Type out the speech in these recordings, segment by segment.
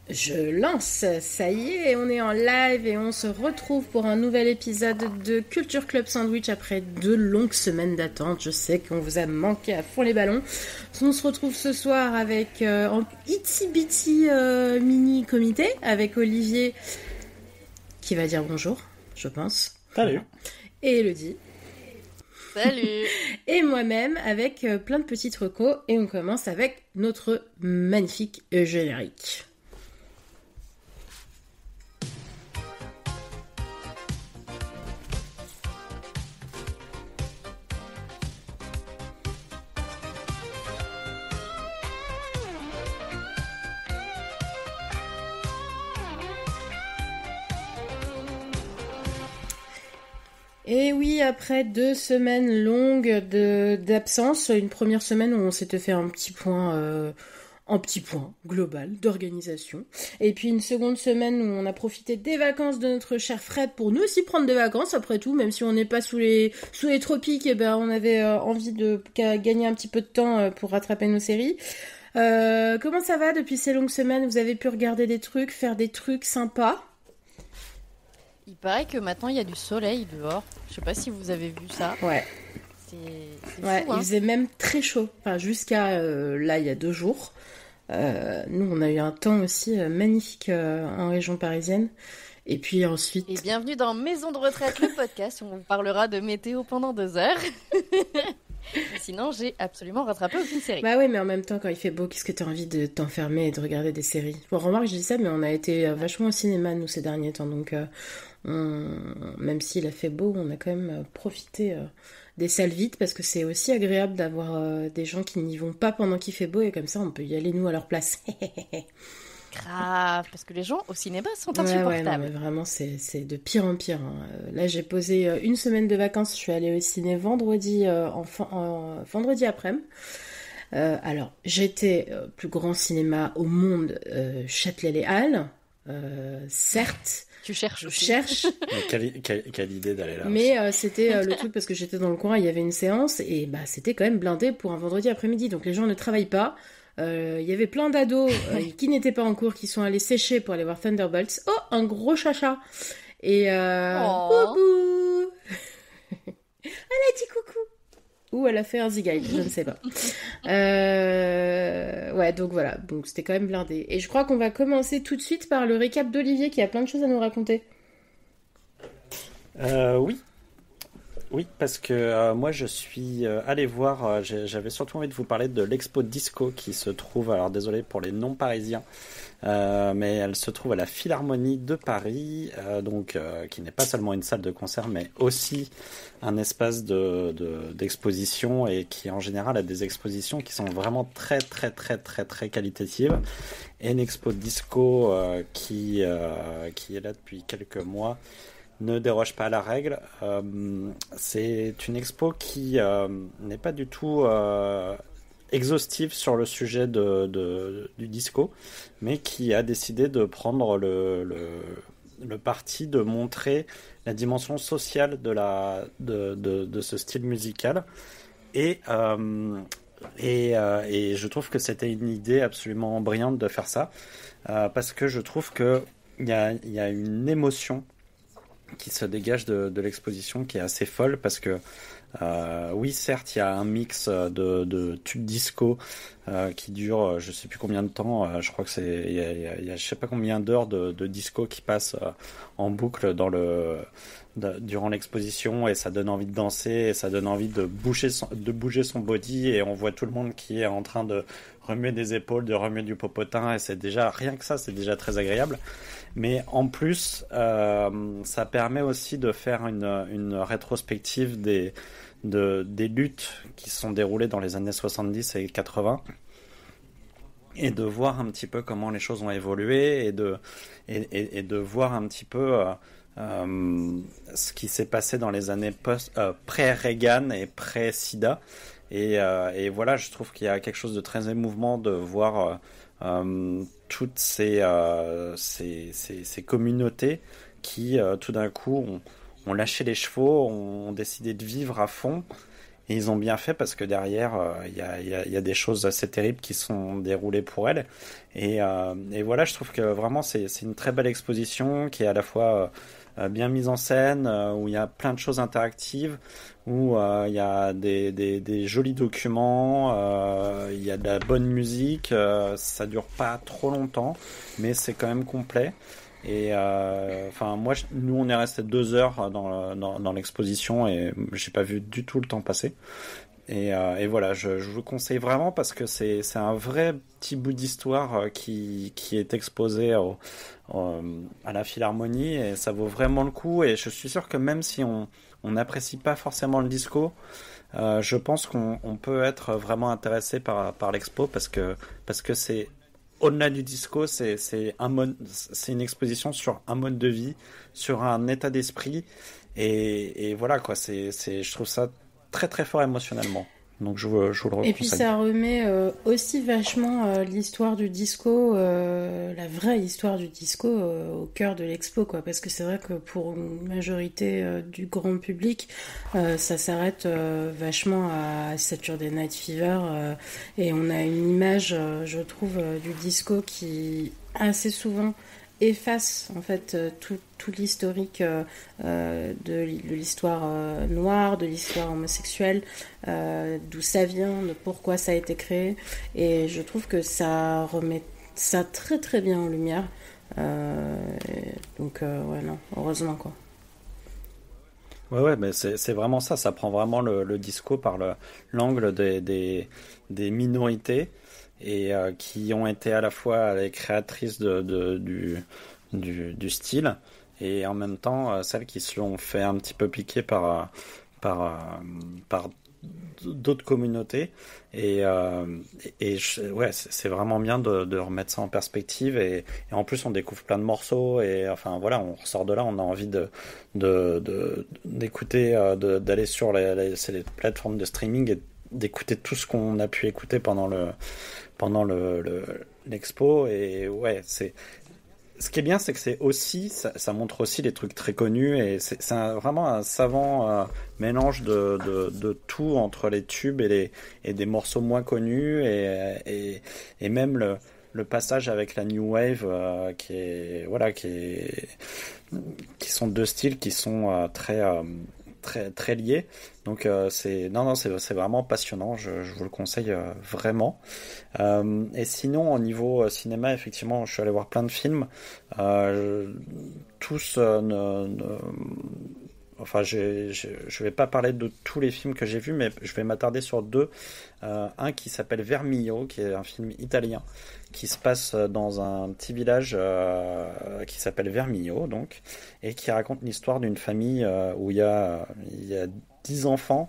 Je lance, ça y est, on est en live et on se retrouve pour un nouvel épisode de Culture Club Sandwich après 2 longues semaines d'attente. Je sais qu'on vous a manqué à fond les ballons. On se retrouve ce soir avec un itsy bitsy mini comité avec Olivier qui va dire bonjour, je pense. Salut. Et Elodie. Salut. Et moi-même avec plein de petites recos et on commence avec notre magnifique générique. Et oui, après 2 semaines longues d'absence, une première semaine où on s'était fait un petit point global d'organisation. Et puis une seconde semaine où on a profité des vacances de notre cher Fred pour nous aussi prendre des vacances, après tout, même si on n'est pas sous les tropiques, et ben on avait envie de gagner un petit peu de temps pour rattraper nos séries. Comment ça va depuis ces longues semaines? Vous avez pu regarder des trucs, faire des trucs sympas? Il paraît que maintenant il y a du soleil dehors. Je sais pas si vous avez vu ça. Ouais. C'est ouais, fou, hein. Il faisait même très chaud. Enfin, jusqu'à là, il y a 2 jours. Nous, on a eu un temps aussi magnifique en région parisienne. Et puis ensuite... Et bienvenue dans Maison de retraite, le podcast où on parlera de météo pendant 2 heures. Sinon, j'ai absolument rattrapé aucune série. Bah oui, mais en même temps, quand il fait beau, qu'est-ce que t'as envie de t'enfermer et de regarder des séries? Bon, remarque, je dis ça, mais on a été vachement au cinéma, nous, ces derniers temps. Donc, même s'il a fait beau, on a quand même profité des salles vides, parce que c'est aussi agréable d'avoir des gens qui n'y vont pas pendant qu'il fait beau, et comme ça, on peut y aller, nous, à leur place. Grave, parce que les gens au cinéma sont Ouais, insupportables. non, mais vraiment, c'est de pire en pire, hein. Là, j'ai posé une semaine de vacances. Je suis allée au ciné vendredi, vendredi après-midi. Alors, j'étais plus grand cinéma au monde, Châtelet-Les Halles. Certes, Tu cherches je aussi. cherche, Quelle idée d'aller là. mais c'était le truc parce que j'étais dans le coin, il y avait une séance et bah c'était quand même blindé pour un vendredi après-midi. Donc les gens ne travaillent pas. Il y avait plein d'ados qui n'étaient pas en cours, qui sont allés sécher pour aller voir Thunderbolts. Oh, un gros chacha. Et coucou. Elle a dit coucou. Ou elle a fait un zigaï, je ne sais pas. Ouais, donc voilà. Donc c'était quand même blindé. Et je crois qu'on va commencer tout de suite par le récap d'Olivier qui a plein de choses à nous raconter. Oui. Oui, parce que moi je suis allé voir, j'avais surtout envie de vous parler de l'expo disco qui se trouve, alors désolé pour les non-parisiens, mais elle se trouve à la Philharmonie de Paris, qui n'est pas seulement une salle de concert, mais aussi un espace d'exposition et qui en général a des expositions qui sont vraiment très très très très très qualitatives. Et une expo disco qui est là depuis quelques mois ne déroge pas à la règle. C'est une expo qui n'est pas du tout exhaustive sur le sujet du disco, mais qui a décidé de prendre le parti de montrer la dimension sociale de ce style musical. Et je trouve que c'était une idée absolument brillante de faire ça, parce que je trouve que il y a une émotion qui se dégage de l'exposition qui est assez folle, parce que oui, certes, il y a un mix de tubes disco qui dure je sais plus combien de temps, je crois que il y a je sais pas combien d'heures de disco qui passent en boucle durant l'exposition, et ça donne envie de danser et ça donne envie de bouger son body, et on voit tout le monde qui est en train de remuer des épaules, de remuer du popotin, et c'est déjà, rien que ça, c'est déjà très agréable. Mais en plus, ça permet aussi de faire une rétrospective des luttes qui se sont déroulées dans les années 70 et 80, et de voir un petit peu comment les choses ont évolué, et de voir un petit peu ce qui s'est passé dans les années pré-Reagan et pré-Sida. Et voilà, je trouve qu'il y a quelque chose de très émouvant de voir toutes ces communautés qui tout d'un coup ont lâché les chevaux, ont décidé de vivre à fond, Et ils ont bien fait parce que derrière, il y a des choses assez terribles qui sont déroulées pour elle. Et voilà, je trouve que vraiment c'est une très belle exposition qui est à la fois bien mise en scène, où il y a plein de choses interactives, où il y a des jolis documents, il y a de la bonne musique, ça dure pas trop longtemps, mais c'est quand même complet. Et enfin, nous, on est resté 2 heures dans l'exposition et j'ai pas vu du tout le temps passer. Et voilà, je vous le conseille vraiment parce que c'est un vrai petit bout d'histoire qui est exposé à la Philharmonie et ça vaut vraiment le coup. Et je suis sûr que même si on n'apprécie pas forcément le disco, je pense qu'on peut être vraiment intéressé par l'expo parce que c'est au-delà du disco, c'est une exposition sur un mode de vie, sur un état d'esprit, et voilà quoi. Je trouve ça très très fort émotionnellement. Donc je vous le Et puis conseille. ça remet aussi vachement l'histoire du disco, la vraie histoire du disco au cœur de l'expo, quoi. Parce que c'est vrai que pour une majorité du grand public, ça s'arrête vachement à Saturday Night Fever et on a une image, je trouve, du disco qui assez souvent efface en fait tout l'historique de l'histoire noire, de l'histoire homosexuelle, d'où ça vient, de pourquoi ça a été créé. Et je trouve que ça remet ça très très bien en lumière. Donc ouais non, heureusement quoi. Ouais, mais c'est vraiment ça. Ça prend vraiment le disco par l'angle des minorités et qui ont été à la fois les créatrices du style et en même temps celles qui se l'ont fait un petit peu piquer par d'autres communautés ouais, c'est vraiment bien de remettre ça en perspective et en plus on découvre plein de morceaux et enfin voilà, on ressort de là, on a envie d'écouter, d'aller sur c'est les plateformes de streaming et d'écouter tout ce qu'on a pu écouter pendant l'expo. Et ouais, ce qui est bien, c'est que ça montre aussi les trucs très connus et vraiment un savant mélange de tout entre les tubes et des morceaux moins connus et même le passage avec la New Wave qui sont deux styles qui sont très liés. Donc c'est vraiment passionnant. Je vous le conseille vraiment. Et sinon, au niveau cinéma, effectivement, je suis allé voir plein de films. Tous enfin, je vais pas parler de tous les films que j'ai vus, mais je vais m'attarder sur deux. Un qui s'appelle Vermillo, qui est un film italien, qui se passe dans un petit village qui s'appelle Vermillo, donc, et qui raconte l'histoire d'une famille où il y a 10 enfants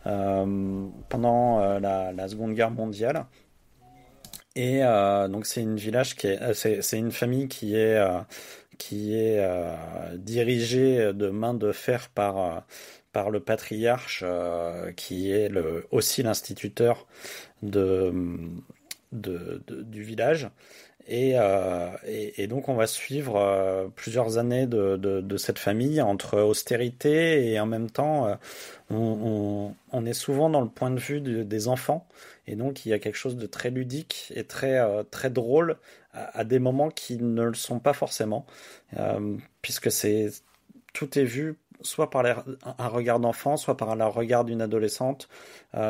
pendant la Seconde Guerre mondiale. Et donc c'est une famille qui est dirigée de main de fer par le patriarche qui est aussi l'instituteur de, du village. Et donc on va suivre plusieurs années de cette famille entre austérité et en même temps on est souvent dans le point de vue des enfants et donc il y a quelque chose de très ludique et très drôle à des moments qui ne le sont pas forcément puisque tout est vu soit par un regard d'enfant, soit par le regard d'une adolescente,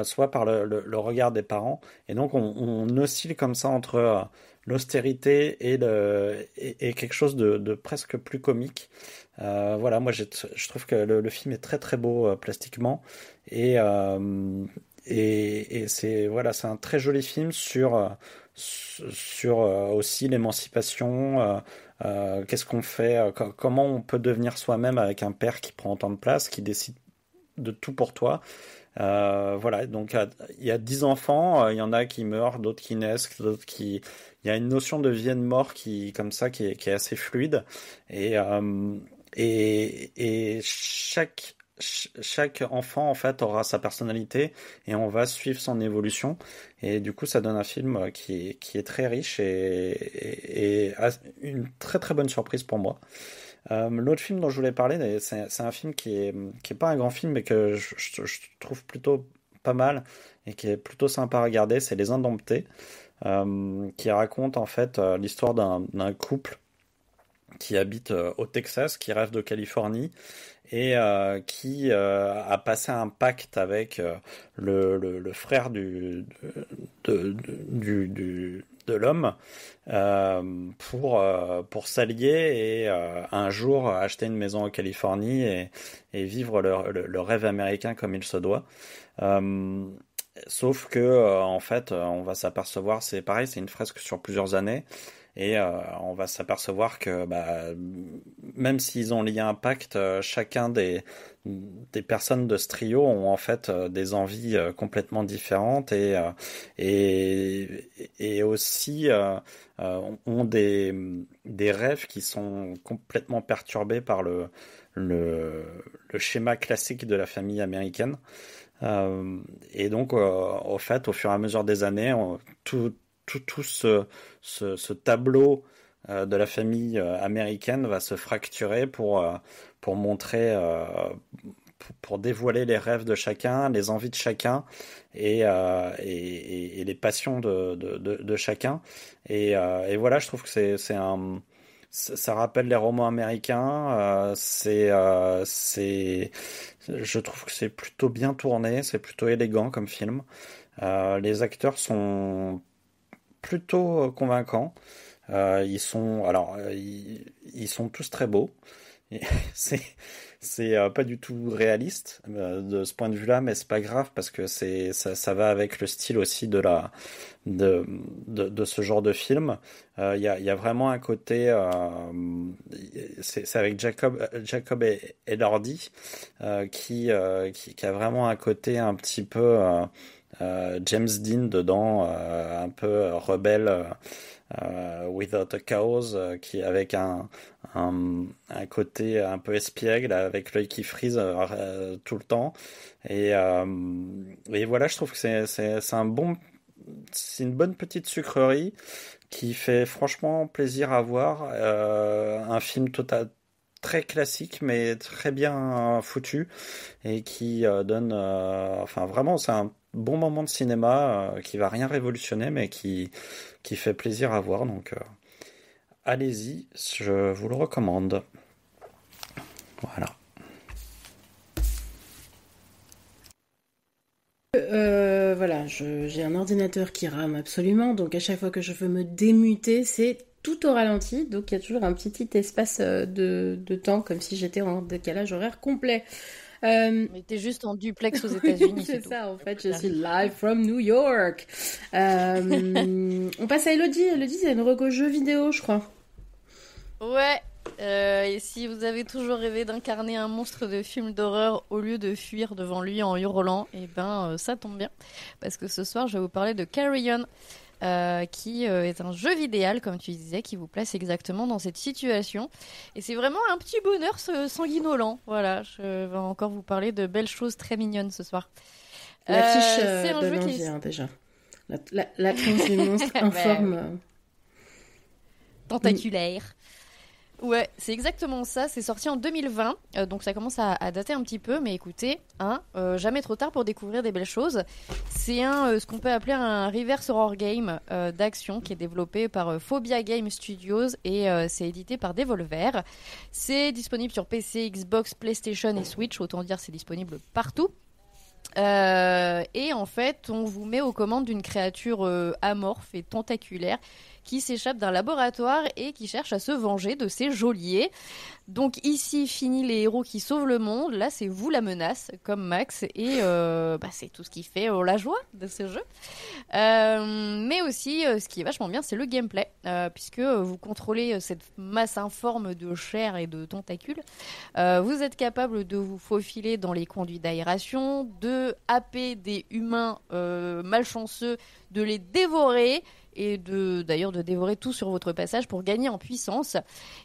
soit par le regard des parents. Et donc on oscille comme ça entre l'austérité et quelque chose de presque plus comique. Voilà, moi je trouve que le film est très très beau plastiquement et c'est un très joli film sur aussi l'émancipation. Qu'est-ce qu'on fait, comment on peut devenir soi-même avec un père qui prend autant de place, qui décide de tout pour toi. Voilà, donc il y a 10 enfants, il y en a qui meurent, d'autres qui naissent, il y a une notion de vie et de mort comme ça qui est assez fluide et chaque enfant en fait aura sa personnalité et on va suivre son évolution et du coup ça donne un film qui est très riche et une très très bonne surprise pour moi. L'autre film dont je voulais parler, c'est un film qui est pas un grand film mais que je trouve plutôt pas mal et qui est plutôt sympa à regarder, c'est Les Indomptés, qui raconte en fait l'histoire d'un couple qui habite au Texas, qui rêve de Californie et qui a passé un pacte avec le frère de l'homme pour s'allier et un jour acheter une maison en Californie et vivre le rêve américain comme il se doit. Euh, Sauf que en fait, on va s'apercevoir, c'est pareil, c'est une fresque sur plusieurs années. Et on va s'apercevoir que même s'ils ont lié un pacte, chacun des personnes de ce trio ont en fait des envies complètement différentes et aussi ont des rêves qui sont complètement perturbés par le schéma classique de la famille américaine. Et donc, au fait, au fur et à mesure des années, tout ce tableau de la famille américaine va se fracturer pour montrer, pour dévoiler les rêves de chacun, les envies de chacun et les passions de chacun. Et voilà, je trouve que ça rappelle les romans américains. Je trouve que c'est plutôt bien tourné, c'est plutôt élégant comme film. Les acteurs sont plutôt convaincants. Ils sont tous très beaux. Et c'est pas du tout réaliste de ce point de vue-là, mais c'est pas grave parce que ça va avec le style aussi de ce genre de film. Il y a vraiment un côté, c'est avec Jacob Elordi qui a vraiment un côté un petit peu James Dean dedans, un peu rebelle. Without a Cause, qui avec un côté un peu espiègle, avec l'œil qui frise tout le temps. Et voilà, je trouve que c'est une bonne petite sucrerie qui fait franchement plaisir à voir. Un film très classique, mais très bien foutu et qui donne, enfin vraiment, c'est un bon moment de cinéma qui va rien révolutionner, mais qui fait plaisir à voir. Donc, allez-y, je vous le recommande. Voilà. Voilà, j'ai un ordinateur qui rame absolument, donc à chaque fois que je veux me démuter, c'est tout au ralenti, donc il y a toujours un petit espace de temps, comme si j'étais en décalage horaire complet. Mais t'es juste en duplex aux États-Unis. C'est ça, en fait, je suis live from New York. On passe à Elodie. Elodie, c'est une reco jeu vidéo, je crois. Ouais. Et si vous avez toujours rêvé d'incarner un monstre de film d'horreur au lieu de fuir devant lui en hurlant, et ça tombe bien. Parce que ce soir, je vais vous parler de Carry On. Qui est un jeu vidéo, comme tu disais, qui vous place exactement dans cette situation. Et c'est vraiment un petit bonheur sanguinolent. Voilà, je vais encore vous parler de belles choses très mignonnes ce soir. L'affiche donne envie, déjà. La tronche du monstre en forme... tentaculaire. Ouais, c'est exactement ça. C'est sorti en 2020, donc ça commence à dater un petit peu. Mais écoutez, jamais trop tard pour découvrir des belles choses. C'est ce qu'on peut appeler un reverse horror game d'action qui est développé par Phobia Game Studios et c'est édité par Devolver. C'est disponible sur PC, Xbox, PlayStation et Switch. Autant dire, c'est disponible partout. Et en fait, on vous met aux commandes d'une créature amorphe et tentaculaire qui s'échappe d'un laboratoire et qui cherche à se venger de ses geôliers. Donc ici, fini les héros qui sauvent le monde. Là, c'est vous la menace, comme Max. Et c'est tout ce qui fait la joie de ce jeu. Mais aussi, ce qui est vachement bien, c'est le gameplay. Puisque vous contrôlez cette masse informe de chair et de tentacules. Vous êtes capable de vous faufiler dans les conduits d'aération, de happer des humains malchanceux, de les dévorer et d'ailleurs de dévorer tout sur votre passage pour gagner en puissance.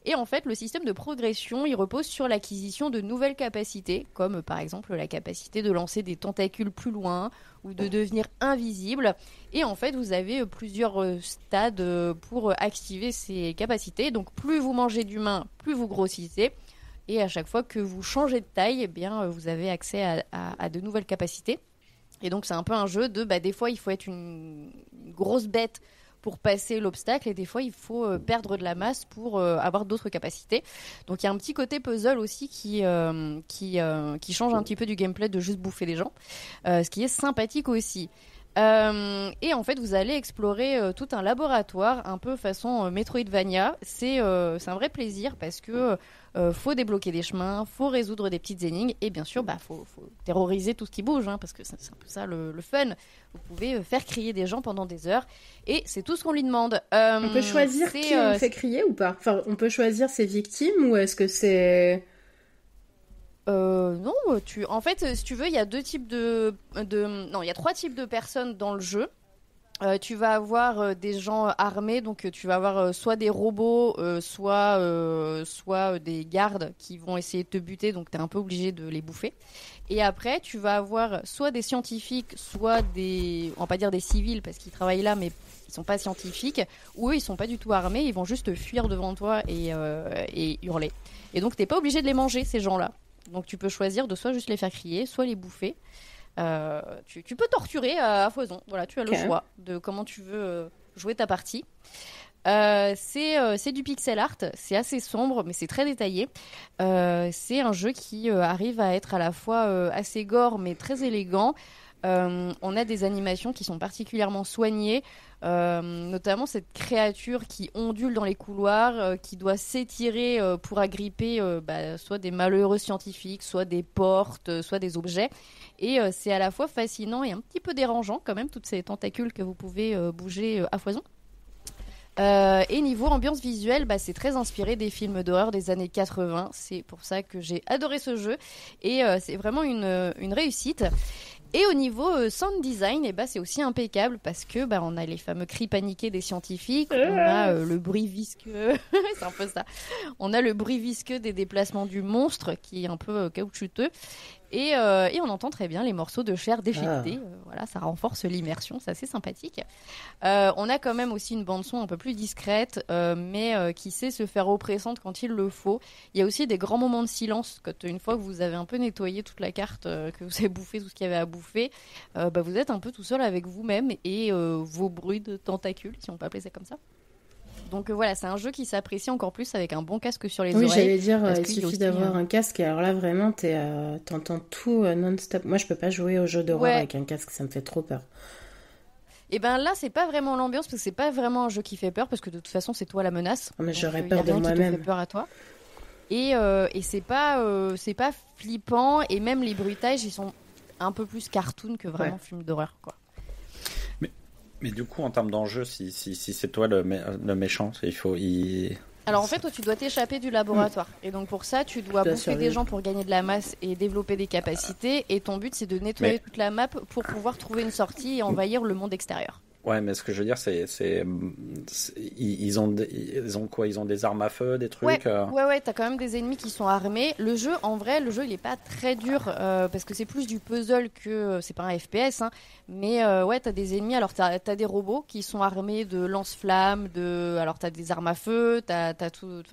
Et en fait, le système de progression, il repose sur l'acquisition de nouvelles capacités, comme par exemple la capacité de lancer des tentacules plus loin ou de devenir invisible. Et en fait, vous avez plusieurs stades pour activer ces capacités. Donc plus vous mangez d'humains, plus vous grossissez. Et à chaque fois que vous changez de taille, vous avez accès à de nouvelles capacités. Et donc c'est un peu un jeu de des fois il faut être une grosse bête pour passer l'obstacle et des fois il faut perdre de la masse pour avoir d'autres capacités. Donc il y a un petit côté puzzle aussi qui change un petit peu du gameplay de juste bouffer des gens, ce qui est sympathique aussi. Et en fait vous allez explorer tout un laboratoire un peu façon Metroidvania. C'est un vrai plaisir parce que faut débloquer des chemins, faut résoudre des petites énigmes et bien sûr faut terroriser tout ce qui bouge parce que c'est un peu ça le fun. Vous pouvez faire crier des gens pendant des heures et c'est tout ce qu'on lui demande. On peut choisir qui on fait crier ou pas? Enfin, on peut choisir ses victimes ou est-ce que c'est... Non, en fait, si tu veux, il y a deux types non, il y a trois types de personnes dans le jeu. Tu vas avoir des gens armés, donc tu vas avoir soit des robots, soit des gardes qui vont essayer de te buter, donc tu es un peu obligé de les bouffer. Et après, tu vas avoir soit des scientifiques, soit on va pas dire des civils parce qu'ils travaillent là, mais ils sont pas scientifiques, ou eux ils sont pas du tout armés, ils vont juste fuir devant toi et hurler. Et donc t'es pas obligé de les manger ces gens-là. Donc tu peux choisir de soit juste les faire crier, soit les bouffer. Tu peux torturer à foison. Voilà, tu as le choix de comment tu veux jouer ta partie. C'est du pixel art, c'est assez sombre, mais c'est très détaillé. C'est un jeu qui arrive à être à la fois assez gore, mais très élégant. On a des animations qui sont particulièrement soignées, notamment cette créature qui ondule dans les couloirs, qui doit s'étirer pour agripper soit des malheureux scientifiques, soit des portes, soit des objets. Et c'est à la fois fascinant et un petit peu dérangeant quand même, toutes ces tentacules que vous pouvez bouger à foison. Et niveau ambiance visuelle, c'est très inspiré des films d'horreur des années 80. C'est pour ça que j'ai adoré ce jeu. Et c'est vraiment une réussite. Et au niveau sound design, c'est aussi impeccable parce que on a les fameux cris paniqués des scientifiques, on a le bruit visqueux, c'est un peu ça. On a le bruit visqueux des déplacements du monstre qui est un peu caoutchouteux. Et on entend très bien les morceaux de chair déchiquetés. Voilà, ça renforce l'immersion, c'est assez sympathique. On a quand même aussi une bande-son un peu plus discrète, mais qui sait se faire oppressante quand il le faut. Il y a aussi des grands moments de silence, quand une fois que vous avez un peu nettoyé toute la carte, que vous avez bouffé tout ce qu'il y avait à bouffer, vous êtes un peu tout seul avec vous-même et vos bruits de tentacules, si on peut appeler ça comme ça. Donc voilà, c'est un jeu qui s'apprécie encore plus avec un bon casque sur les oreilles. Oui, j'allais dire, il suffit d'avoir un casque. Et alors là, vraiment, t'entends tout non-stop. Moi, je peux pas jouer aux jeux d'horreur avec un casque, ça me fait trop peur. Et là, c'est pas vraiment l'ambiance, parce que c'est pas vraiment un jeu qui fait peur, parce que de toute façon, c'est toi la menace. Oh, mais donc, j'aurais peur de moi-même. Qui te fait peur à toi. Et c'est pas flippant, et même les bruitages, ils sont un peu plus cartoon que vraiment film d'horreur, quoi. Mais du coup, en termes d'enjeu, si c'est toi le méchant, Alors en fait, toi, tu dois t'échapper du laboratoire. Et donc pour ça, tu dois bouffer des gens pour gagner de la masse et développer des capacités. Et ton but, c'est de nettoyer toute la map pour pouvoir trouver une sortie et envahir le monde extérieur. Ouais, mais ce que je veux dire, ils ont quoi? Ils ont des armes à feu, des trucs. Ouais, t'as quand même des ennemis qui sont armés. Le jeu, il est pas très dur parce que c'est plus du puzzle que c'est pas un FPS, hein. Mais t'as des ennemis. Alors t'as des robots qui sont armés de lance-flammes, alors t'as des armes à feu, t'as tout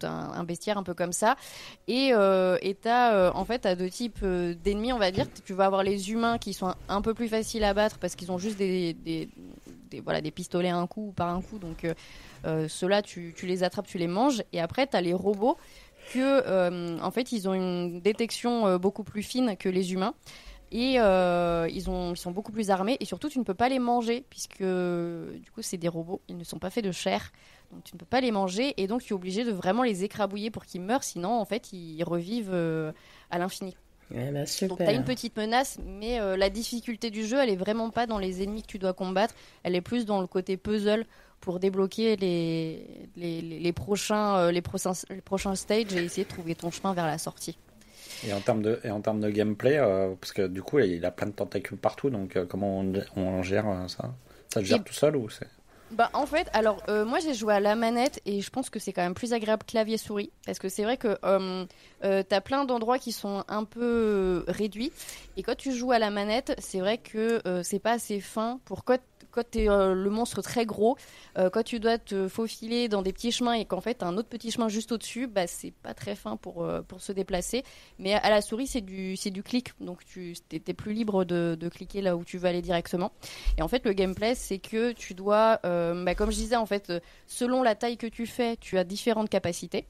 un bestiaire un peu comme ça. Et t'as deux types d'ennemis, on va dire. Tu vas avoir les humains qui sont un peu plus faciles à battre parce qu'ils ont juste des pistolets à un coup ou par un coup, donc ceux-là tu les attrapes, tu les manges. Et après t'as les robots que en fait ils ont une détection beaucoup plus fine que les humains et ils sont beaucoup plus armés et surtout tu ne peux pas les manger puisque du coup c'est des robots, ils ne sont pas faits de chair, donc tu ne peux pas les manger et donc tu es obligé de vraiment les écrabouiller pour qu'ils meurent, sinon en fait ils revivent à l'infini. Super. Donc t'as une petite menace, mais la difficulté du jeu, elle est vraiment pas dans les ennemis que tu dois combattre, elle est plus dans le côté puzzle pour débloquer les prochains stages et essayer de trouver ton chemin vers la sortie. Et en termes de gameplay, parce que du coup il a plein de tentacules partout, donc comment on gère ça? Ça se gère tout seul ou c'est... En fait, alors moi j'ai joué à la manette et je pense que c'est quand même plus agréable clavier-souris parce que c'est vrai que t'as plein d'endroits qui sont un peu réduits et quand tu joues à la manette, c'est vrai que c'est pas assez fin pour quand t'es le monstre très gros, quand tu dois te faufiler dans des petits chemins et qu'en fait t'as un autre petit chemin juste au-dessus, bah c'est pas très fin pour se déplacer. Mais à la souris c'est du clic, donc t'es plus libre de cliquer là où tu veux aller directement. Et en fait le gameplay c'est que tu dois, comme je disais en fait, selon la taille que tu fais, tu as différentes capacités.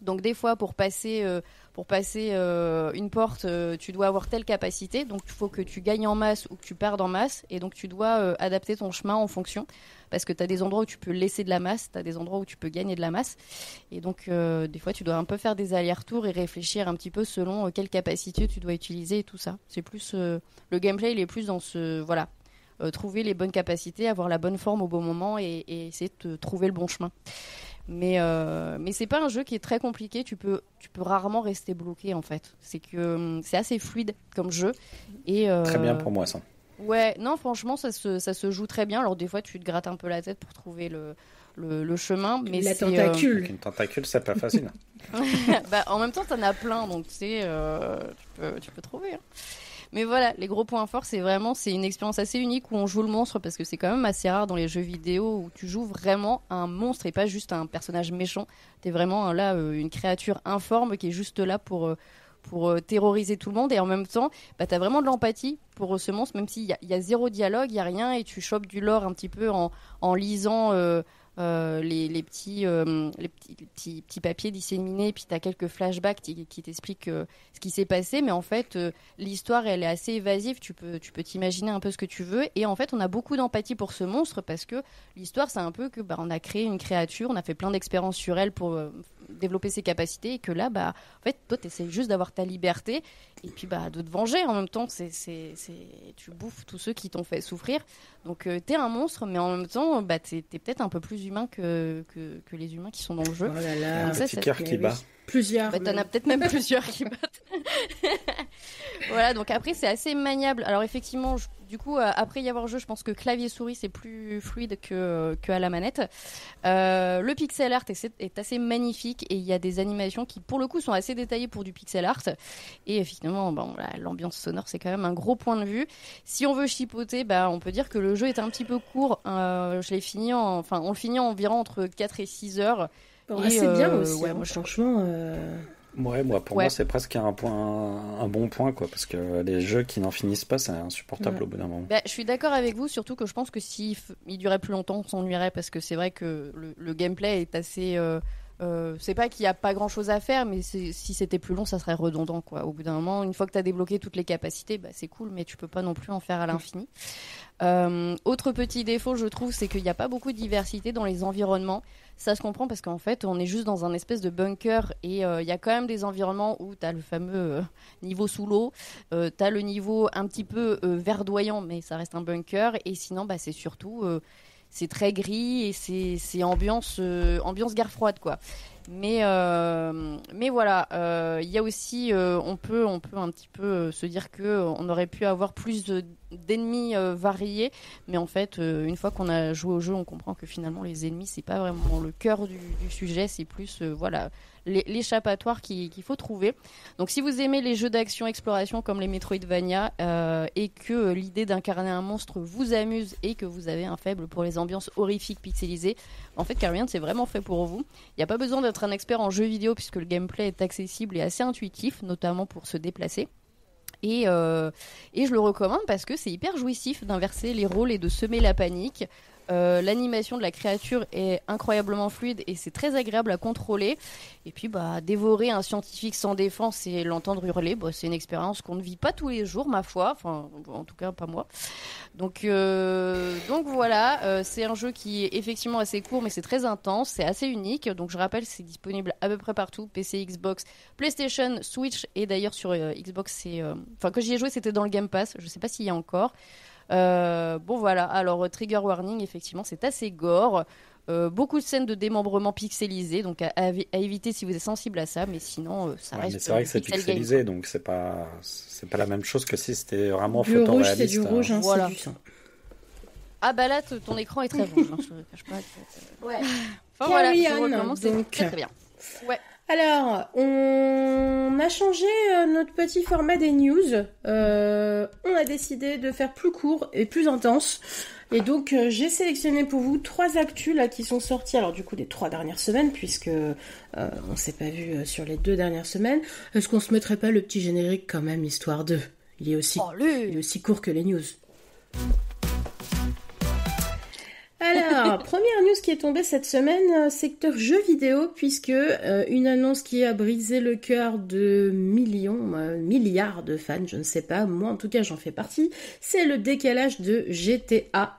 Donc des fois pour passer une porte, tu dois avoir telle capacité, donc il faut que tu gagnes en masse ou que tu perdes en masse, et donc tu dois adapter ton chemin en fonction, parce que tu as des endroits où tu peux laisser de la masse, tu as des endroits où tu peux gagner de la masse, et donc des fois tu dois un peu faire des allers-retours et réfléchir un petit peu selon quelle capacité tu dois utiliser et tout ça. C'est plus le gameplay, il est plus dans ce trouver les bonnes capacités, avoir la bonne forme au bon moment et essayer de trouver le bon chemin. Mais c'est pas un jeu qui est très compliqué, tu peux rarement rester bloqué en fait. C'est que c'est assez fluide comme jeu. Et, très bien pour moi ça. Ouais, non franchement ça se joue très bien. Alors des fois tu te grattes un peu la tête pour trouver le chemin. Mais la tentacule. Avec une tentacule c'est pas facile. En même temps t'en as plein donc tu peux trouver. Hein. Mais voilà, les gros points forts, c'est une expérience assez unique où on joue le monstre, parce que c'est quand même assez rare dans les jeux vidéo où tu joues vraiment un monstre et pas juste un personnage méchant. T'es vraiment là une créature informe qui est juste là pour terroriser tout le monde, et en même temps, t'as vraiment de l'empathie pour ce monstre, même s'il y a zéro dialogue, il y a rien, et tu chopes du lore un petit peu en lisant les petits papiers disséminés, puis tu as quelques flashbacks qui t'expliquent ce qui s'est passé, mais en fait l'histoire elle est assez évasive, tu peux t'imaginer un peu ce que tu veux, et en fait on a beaucoup d'empathie pour ce monstre, parce que l'histoire c'est un peu que on a créé une créature, on a fait plein d'expériences sur elle pour développer ses capacités, et que là en fait toi t'essayes juste d'avoir ta liberté et puis de te venger en même temps, tu bouffes tous ceux qui t'ont fait souffrir, donc t'es un monstre, mais en même temps t'es peut-être un peu plus humain que les humains qui sont dans le jeu. Oh là là, un petit cœur qui bat. Plusieurs. T'en as peut-être même plusieurs qui battent. Voilà, donc après c'est assez maniable. Alors effectivement, du coup, après y avoir joué, je pense que clavier-souris c'est plus fluide que à la manette. Le pixel art est assez magnifique, et il y a des animations qui pour le coup sont assez détaillées pour du pixel art. Et effectivement, l'ambiance sonore c'est quand même un gros point de vue. Si on veut chipoter, on peut dire que le jeu est un petit peu court. On le finit environ entre 4 et 6 heures. C'est bien aussi, ouais, moi, franchement. Ouais, pour moi c'est presque un bon point, quoi, parce que les jeux qui n'en finissent pas, c'est insupportable au bout d'un moment. Je suis d'accord avec vous, surtout que je pense que s'il durait plus longtemps, on s'ennuierait, parce que c'est vrai que le gameplay est assez. C'est pas qu'il n'y a pas grand chose à faire, mais si c'était plus long, ça serait redondant, quoi. Au bout d'un moment, une fois que tu as débloqué toutes les capacités, c'est cool, mais tu peux pas non plus en faire à l'infini. Autre petit défaut, je trouve, c'est qu'il n'y a pas beaucoup de diversité dans les environnements. Ça se comprend parce qu'en fait, on est juste dans un espèce de bunker, et il y a quand même des environnements où tu as le fameux niveau sous l'eau, tu as le niveau un petit peu verdoyant, mais ça reste un bunker, et sinon, c'est surtout... c'est très gris, et c'est ambiance guerre froide, quoi. Mais voilà, il y a aussi, on peut un petit peu se dire que on aurait pu avoir plus d'ennemis variés, mais en fait, une fois qu'on a joué au jeu, on comprend que finalement les ennemis c'est pas vraiment le cœur du sujet, c'est plus l'échappatoire qu'il faut trouver. Donc si vous aimez les jeux d'action exploration comme les Metroidvania, et que l'idée d'incarner un monstre vous amuse, et que vous avez un faible pour les ambiances horrifiques pixelisées, en fait Carrion c'est vraiment fait pour vous. Il n'y a pas besoin d'être un expert en jeux vidéo, puisque le gameplay est accessible et assez intuitif, notamment pour se déplacer. Et je le recommande parce que c'est hyper jouissif d'inverser les rôles et de semer la panique. L'animation de la créature est incroyablement fluide, et c'est très agréable à contrôler. Et puis dévorer un scientifique sans défense et l'entendre hurler, c'est une expérience qu'on ne vit pas tous les jours, ma foi, enfin en tout cas pas moi. Donc voilà, c'est un jeu qui est effectivement assez court, mais c'est très intense, c'est assez unique. Donc je rappelle, c'est disponible à peu près partout, PC, Xbox, PlayStation, Switch, et d'ailleurs sur Xbox quand j'y ai joué c'était dans le Game Pass, je sais pas s'il y a encore. Voilà, alors trigger warning, effectivement c'est assez gore, beaucoup de scènes de démembrement pixelisées, donc à éviter si vous êtes sensible à ça, mais sinon ça reste. Mais c'est vrai que c'est pixelisé, game, donc c'est pas la même chose que si c'était vraiment du photoréaliste. Rouge, c'est du rouge, voilà. C'est du sang. Ah là ton écran est très rouge, je te cache pas. Ouais. Enfin voilà, je recommence, c'est très bien. Ouais. Alors, on a changé notre petit format des news. On a décidé de faire plus court et plus intense. Et donc, j'ai sélectionné pour vous 3 actus là qui sont sortis. Alors, du coup, des 3 dernières semaines, puisque on s'est pas vu sur les 2 dernières semaines. Est-ce qu'on se mettrait pas le petit générique quand même, histoire de... il est aussi court que les news. Alors, première news qui est tombée cette semaine, secteur jeux vidéo, puisque une annonce qui a brisé le cœur de milliards de fans, je ne sais pas, moi en tout cas j'en fais partie, c'est le décalage de GTA,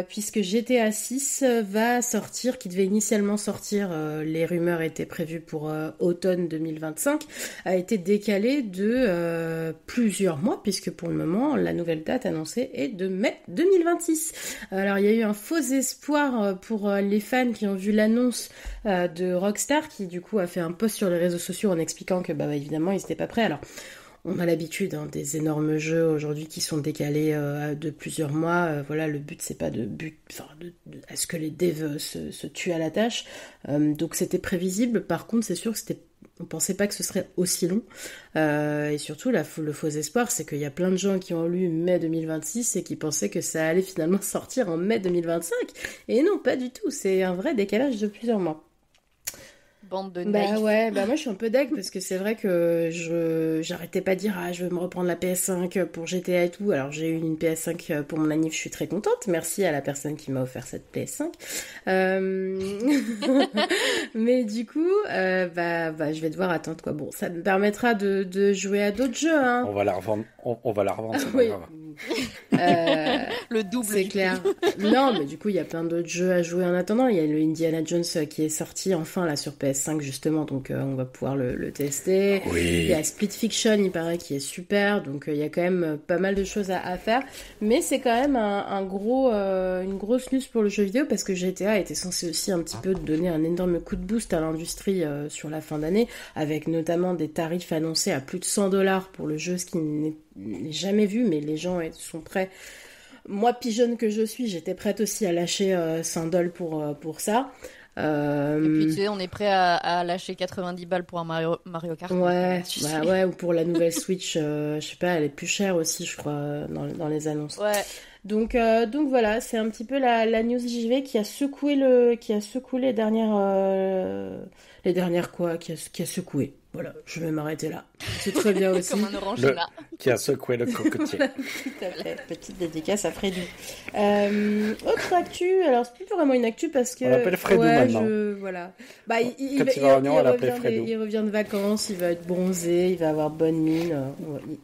puisque GTA 6 va sortir, qui devait initialement sortir, les rumeurs étaient prévues pour automne 2025, a été décalé de plusieurs mois, puisque pour le moment la nouvelle date annoncée est de mai 2026. Alors il y a eu un faux espoir pour les fans qui ont vu l'annonce de Rockstar, qui du coup a fait un post sur les réseaux sociaux en expliquant que évidemment ils n'étaient pas prêts. Alors on a l'habitude des énormes jeux aujourd'hui qui sont décalés de plusieurs mois. Voilà, le but c'est pas à ce que les devs se tuent à la tâche. Donc c'était prévisible. Par contre c'est sûr que on pensait pas que ce serait aussi long. Et surtout, le faux espoir, c'est qu'il y a plein de gens qui ont lu mai 2026 et qui pensaient que ça allait finalement sortir en mai 2025. Et non, pas du tout. C'est un vrai décalage de plusieurs mois. Bande de naïfs. Moi je suis un peu deg parce que c'est vrai que j'arrêtais pas de dire je vais me reprendre la PS5 pour GTA et tout. Alors j'ai eu une PS5 pour mon anniv, je suis très contente. Merci à la personne qui m'a offert cette PS5. Mais du coup, je vais devoir attendre quoi. Bon, ça me permettra de jouer à d'autres jeux. Hein. On va la revendre. On va la revendre. Oui. Le double. C'est clair. Non, mais du coup, il y a plein d'autres jeux à jouer en attendant. Il y a le Indiana Jones qui est sorti enfin là sur PS5 justement, donc on va pouvoir le tester. Oui. Il y a Split Fiction, il paraît, qui est super, donc il y a quand même pas mal de choses à faire. Mais c'est quand même une grosse news pour le jeu vidéo parce que GTA était censé aussi un petit peu donner un énorme coup de boost à l'industrie sur la fin d'année, avec notamment des tarifs annoncés à plus de $100 pour le jeu, ce qui n'est jamais vu, mais les gens sont prêts. Moi, pigeonne que je suis, j'étais prête aussi à lâcher $100 pour ça. Et puis tu sais, on est prêt à lâcher 90 balles pour un Mario Kart. Ouais, ou pour la nouvelle Switch, je sais pas, elle est plus chère aussi, je crois, dans les annonces. Ouais. Donc voilà, c'est un petit peu la news JV qui a secoué les dernières quoi, qui a secoué. Voilà, je vais m'arrêter là. C'est très bien aussi. Comme un orange là. Qui a secoué le cocotier. Tout à fait. Petite dédicace à Fredou. Autre actu, alors c'est plus vraiment une actu parce que... On l'appelle Fredou maintenant. Voilà. Il revient de vacances, il va être bronzé, il va avoir bonne mine.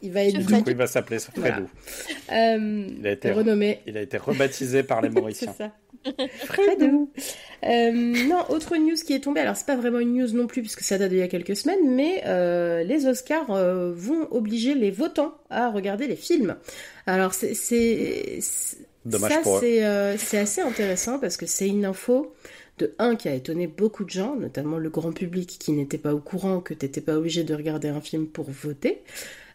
Il va être... Du coup, il va s'appeler Fredou. Voilà. Il a été renommé. Il a été rebaptisé par les Mauriciens. C'est ça. Fredou. Non, autre news qui est tombée, alors c'est pas vraiment une news non plus puisque ça date d'il y a quelques semaines, mais les Oscars vont obliger les votants à regarder les films. Alors Dommage ça, pour eux. c'est assez intéressant parce que c'est une info qui a étonné beaucoup de gens, notamment le grand public qui n'était pas au courant que t'étais pas obligé de regarder un film pour voter.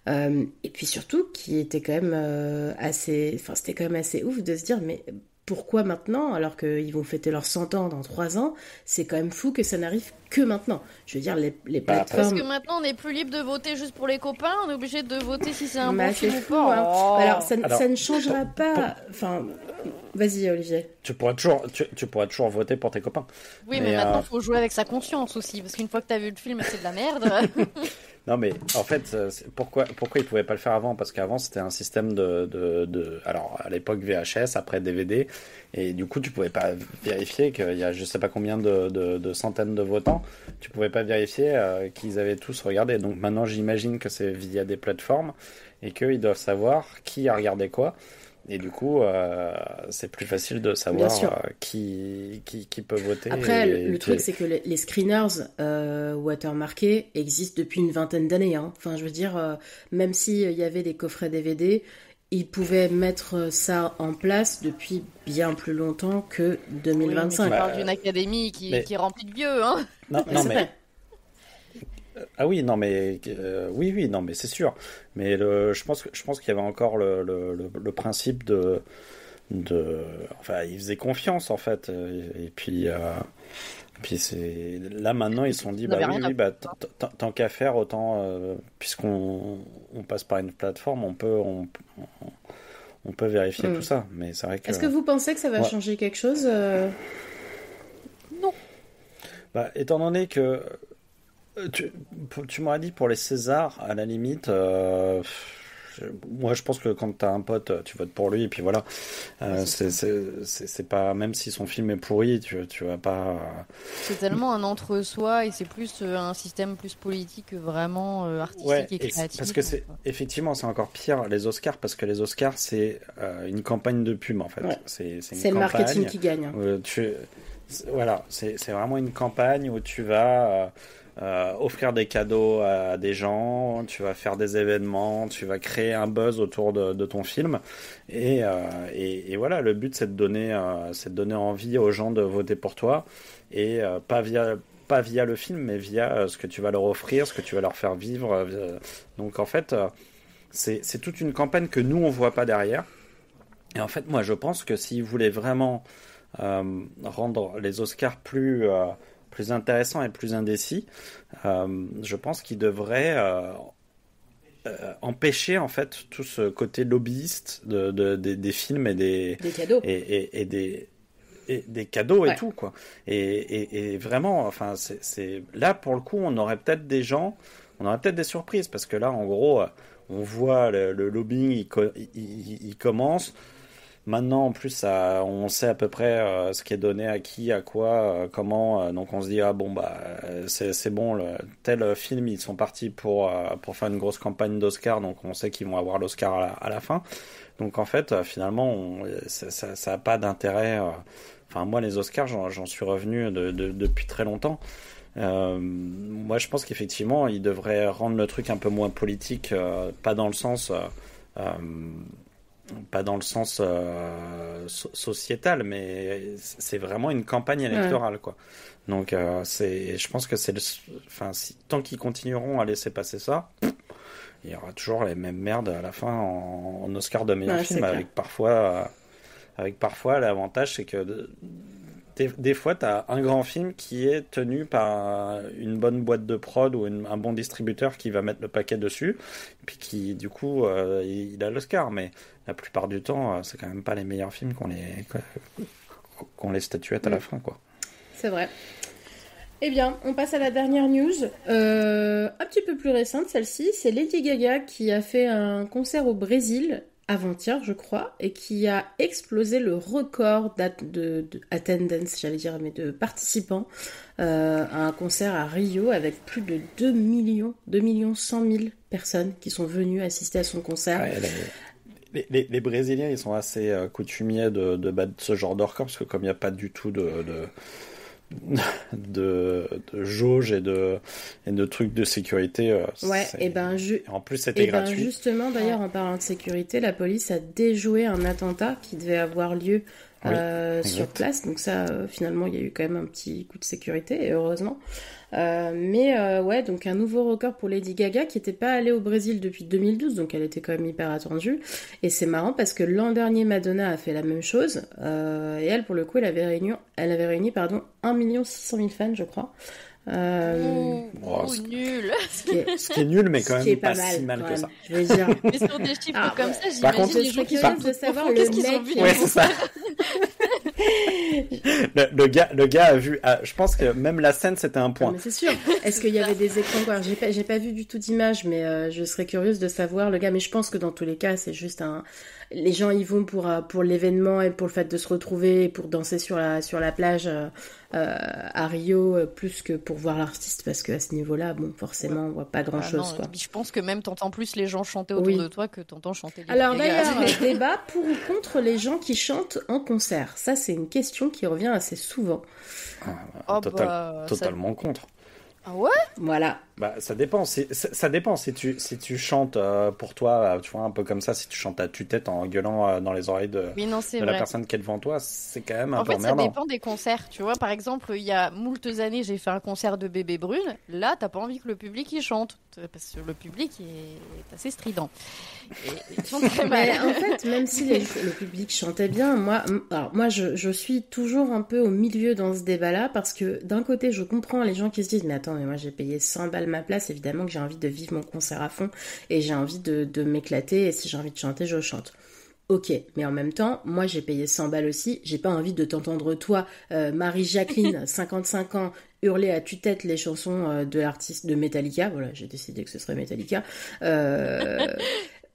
Et puis surtout qui était quand même c'était quand même assez ouf de se dire mais pourquoi maintenant alors qu'ils vont fêter leurs 100 ans dans 3 ans, c'est quand même fou que ça n'arrive que maintenant. Je veux dire les plateformes... Parce que maintenant on n'est plus libre de voter juste pour les copains, on est obligé de voter si c'est un bon c'est film ou fou, pas. hein. Alors ça ne changera pas... Enfin, vas-y Olivier. Tu pourras toujours voter pour tes copains. Oui, mais maintenant il faut jouer avec sa conscience aussi, parce qu'une fois que t'as vu le film et que c'est de la merde... Non mais en fait, pourquoi ils pouvaient pas le faire avant? Parce qu'avant c'était un système alors à l'époque VHS, après DVD, et du coup tu pouvais pas vérifier qu'il y a je sais pas combien de centaines de votants, tu pouvais pas vérifier qu'ils avaient tous regardé. Donc maintenant j'imagine que c'est via des plateformes et qu'ils doivent savoir qui a regardé quoi. Et du coup, c'est plus facile de savoir qui peut voter. Après, le truc, c'est que les screeners watermarkés existent depuis une vingtaine d'années. Hein. Enfin, je veux dire, même s'il y avait des coffrets DVD, ils pouvaient mettre ça en place depuis bien plus longtemps que 2025. Oui, mais tu parles d'une académie qui est remplie de vieux. Hein. Non, mais... Ah oui, non mais oui, non mais c'est sûr. Mais je pense qu'il y avait encore le principe enfin, ils faisaient confiance en fait. Et puis Puis là maintenant ils se sont dit tant qu'à faire autant puisqu'on passe par une plateforme on peut vérifier tout ça. Mais c'est vrai que. Est-ce que vous pensez que ça va changer quelque chose Non. Étant donné que tu m'aurais dit pour les Césars à la limite. Moi, je pense que quand t'as un pote, tu votes pour lui, et puis voilà. C'est pas, même si son film est pourri, tu vas pas. C'est tellement un entre-soi, et c'est plus un système plus politique que vraiment artistique et créatif. Parce que effectivement, c'est encore pire les Oscars, parce que les Oscars, c'est une campagne de pub en fait. Ouais. C'est le marketing qui gagne. Voilà, c'est vraiment une campagne où tu vas. Offrir des cadeaux à des gens, tu vas faire des événements, tu vas créer un buzz autour de ton film et voilà, le but c'est de donner envie aux gens de voter pour toi et pas via le film mais via ce que tu vas leur offrir, ce que tu vas leur faire vivre. Donc en fait c'est toute une campagne que nous on voit pas derrière. Et en fait moi je pense que s'ils voulaient vraiment rendre les Oscars plus intéressant et plus indécis, je pense qu'il devrait empêcher en fait tout ce côté lobbyiste des films et des cadeaux et des cadeaux et tout quoi. Et vraiment, enfin c'est là pour le coup on aurait peut-être des surprises parce que là en gros on voit le lobbying il commence. Maintenant, en plus, on sait à peu près ce qui est donné à qui, à quoi, comment. Donc, on se dit c'est bon. Tel film, ils sont partis pour faire une grosse campagne d'Oscar. Donc, on sait qu'ils vont avoir l'Oscar à la fin. Donc, en fait, finalement, ça a pas d'intérêt. Enfin, moi, les Oscars, j'en suis revenu depuis très longtemps. Moi, je pense qu'effectivement, ils devraient rendre le truc un peu moins politique, pas dans le sens sociétal, mais c'est vraiment une campagne électorale, quoi. Donc, je pense que tant qu'ils continueront à laisser passer ça, il y aura toujours les mêmes merdes à la fin en Oscar de meilleur film, avec parfois l'avantage, c'est que des fois, tu as un grand film qui est tenu par une bonne boîte de prod ou un bon distributeur qui va mettre le paquet dessus, et puis qui, du coup, il a l'Oscar. Mais la plupart du temps, c'est quand même pas les meilleurs films qu'on les statuettes à la fin, quoi. C'est vrai. Eh bien, on passe à la dernière news, un petit peu plus récente, celle-ci. C'est Lady Gaga qui a fait un concert au Brésil avant-hier, je crois, et qui a explosé le record de attendance, j'allais dire, mais de participants à un concert à Rio avec plus de 2 100 000 personnes qui sont venues assister à son concert. Ouais, les Brésiliens, ils sont assez coutumiers de battre ce genre de record, parce que comme il n'y a pas du tout de jauge et de trucs de sécurité. En plus, c'était gratuit. Justement, d'ailleurs, en parlant de sécurité, la police a déjoué un attentat qui devait avoir lieu sur place. Donc ça, finalement, il y a eu quand même un petit coup de sécurité, et heureusement. Donc un nouveau record pour Lady Gaga qui n'était pas allée au Brésil depuis 2012, donc elle était quand même hyper attendue. Et c'est marrant parce que l'an dernier, Madonna a fait la même chose. Et elle, pour le coup, elle avait réuni 1 600 000 fans, je crois. Nul. Ce qui est nul, mais quand même pas si mal que ça. Je veux dire. Mais sur des chiffres comme ça, par contre, j'imagine les gens qui curieuse de savoir le mec. Ouais, c'est ça. le gars a vu. Je pense que même la scène, c'était un point. Mais c'est sûr. Est-ce qu'il y avait des écrans, quoi? J'ai pas vu du tout d'image, mais je serais curieuse de savoir le gars. Mais je pense que dans tous les cas, c'est juste les gens y vont pour l'événement et pour le fait de se retrouver et pour danser sur la plage à Rio, plus que pour voir l'artiste, parce qu'à ce niveau-là, bon, forcément, on voit pas grand-chose, quoi. Je pense que même t'entends plus les gens chanter autour de toi que t'entends chanter les Alors d'ailleurs, débat pour ou contre les gens qui chantent en concert. Ça, c'est une question qui revient assez souvent. Totalement contre. Ah ouais? Voilà. Bah, ça dépend. Ça dépend si tu chantes pour toi, tu vois, un peu comme ça, si tu chantes à tue-tête en gueulant dans les oreilles Oui, non, c'est de la vrai. personne qui est devant toi, c'est quand même un En peu fait, ça emmerdant. dépend des concerts. Tu vois, par exemple, il y a moultes années, j'ai fait un concert de Bébé Brune. Là, t'as pas envie que le public y chante. Parce que le public est assez strident. Et ils chantent très mal. Mais en fait, même si le public chantait bien, moi je suis toujours un peu au milieu dans ce débat-là parce que d'un côté, je comprends les gens qui se disent mais attends, mais moi j'ai payé 100 balles ma place, évidemment que j'ai envie de vivre mon concert à fond et j'ai envie de m'éclater et si j'ai envie de chanter, je chante. Ok, mais en même temps, moi j'ai payé 100 balles aussi, j'ai pas envie de t'entendre toi, Marie-Jacqueline, 55 ans, hurler à tue-tête les chansons de l'artiste de Metallica, voilà, j'ai décidé que ce serait Metallica,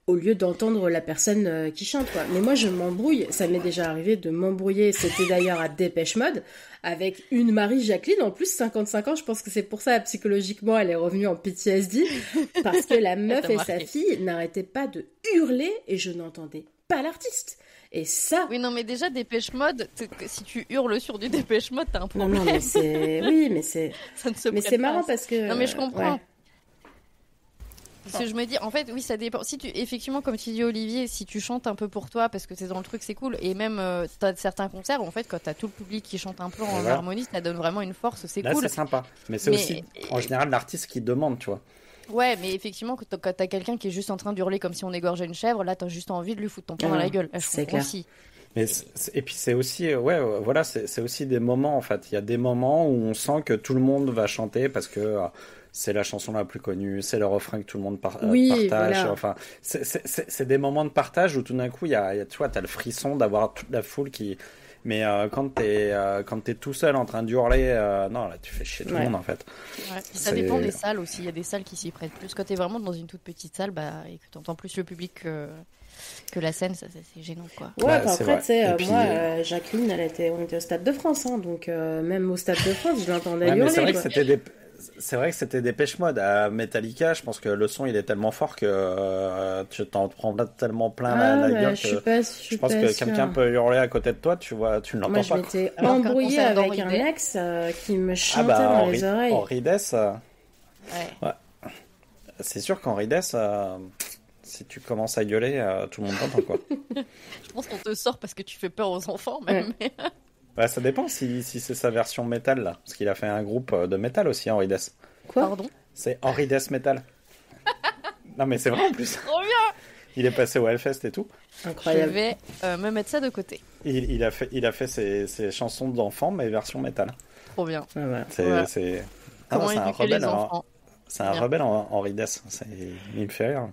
au lieu d'entendre la personne qui chante, quoi. Mais moi, je m'embrouille. Ça m'est déjà arrivé de m'embrouiller. C'était d'ailleurs à Dépêche Mode avec une Marie-Jacqueline. En plus, 55 ans, je pense que c'est pour ça, psychologiquement, elle est revenue en PTSD. Parce que la meuf et sa fille n'arrêtaient pas de hurler et je n'entendais pas l'artiste. Et ça... Oui, non, mais déjà, Dépêche Mode, si tu hurles sur du Dépêche Mode, t'as un problème. Non, mais c'est... Oui, mais c'est... Ça ne se Mais prête c'est pas marrant à ça. parce que... Non, mais je comprends. Ouais. Parce que je me dis, en fait, oui, ça dépend. Si tu, effectivement, comme tu dis, Olivier, si tu chantes un peu pour toi parce que t'es dans le truc, c'est cool. Et même, t'as certains concerts où, en fait, quand t'as tout le public qui chante un peu en voilà. harmonie, ça donne vraiment une force, c'est Là, cool. c'est sympa. Mais c'est aussi, en général, l'artiste qui demande, tu vois. Ouais, mais effectivement, quand t'as quelqu'un qui est juste en train d'hurler comme si on égorgeait une chèvre, là, t'as juste envie de lui foutre ton poing dans la gueule. Là, je c'est comprends clair. aussi. Mais et puis c'est aussi, voilà, c'est aussi des moments, en fait. Il y a des moments où on sent que tout le monde va chanter parce que c'est la chanson la plus connue, c'est le refrain que tout le monde partage. Voilà. Enfin, c'est des moments de partage où tout d'un coup, tu vois, t'as le frisson d'avoir toute la foule qui... Mais quand t'es tout seul en train d'hurler, non, là, tu fais chier tout le monde, en fait. Ouais. Ça dépend des salles aussi. Il y a des salles qui s'y prêtent plus. Quand t'es vraiment dans une toute petite salle, et que t'entends plus le public que la scène, c'est gênant, quoi. Ouais, après, tu sais, puis, moi, Jacqueline, on était au Stade de France, hein, donc même au Stade de France, je l'entendais ouais, hurler. mais C'est vrai que c'était Dépêche Mode. À Metallica, je pense que le son il est tellement fort que tu t'en prends tellement plein la gueule que je pense que quelqu'un peut hurler à côté de toi, tu vois, tu ne l'entends pas. Moi, je m'étais embrouillée avec un ex qui me chantait dans les oreilles. Henri Dess, ouais. C'est sûr qu'Henri Dess, si tu commences à gueuler, tout le monde t'entend, quoi. Je pense qu'on te sort parce que tu fais peur aux enfants, même. Ouais. Ouais, ça dépend si c'est sa version métal, là. Parce qu'il a fait un groupe de métal aussi, Henri Dess. Quoi ? Pardon ? C'est Henri Dess Metal. Non, mais c'est vrai en plus. Trop bien ! Il est passé au Hellfest et tout. Incroyable. Je vais me mettre ça de côté. Il a fait ses chansons d'enfants, mais version métal. Trop bien. Ah, voilà. C'est Comment c'est un éduquer les rebelle, enfants. c'est un rebelle Henri Dess. Il me fait rire.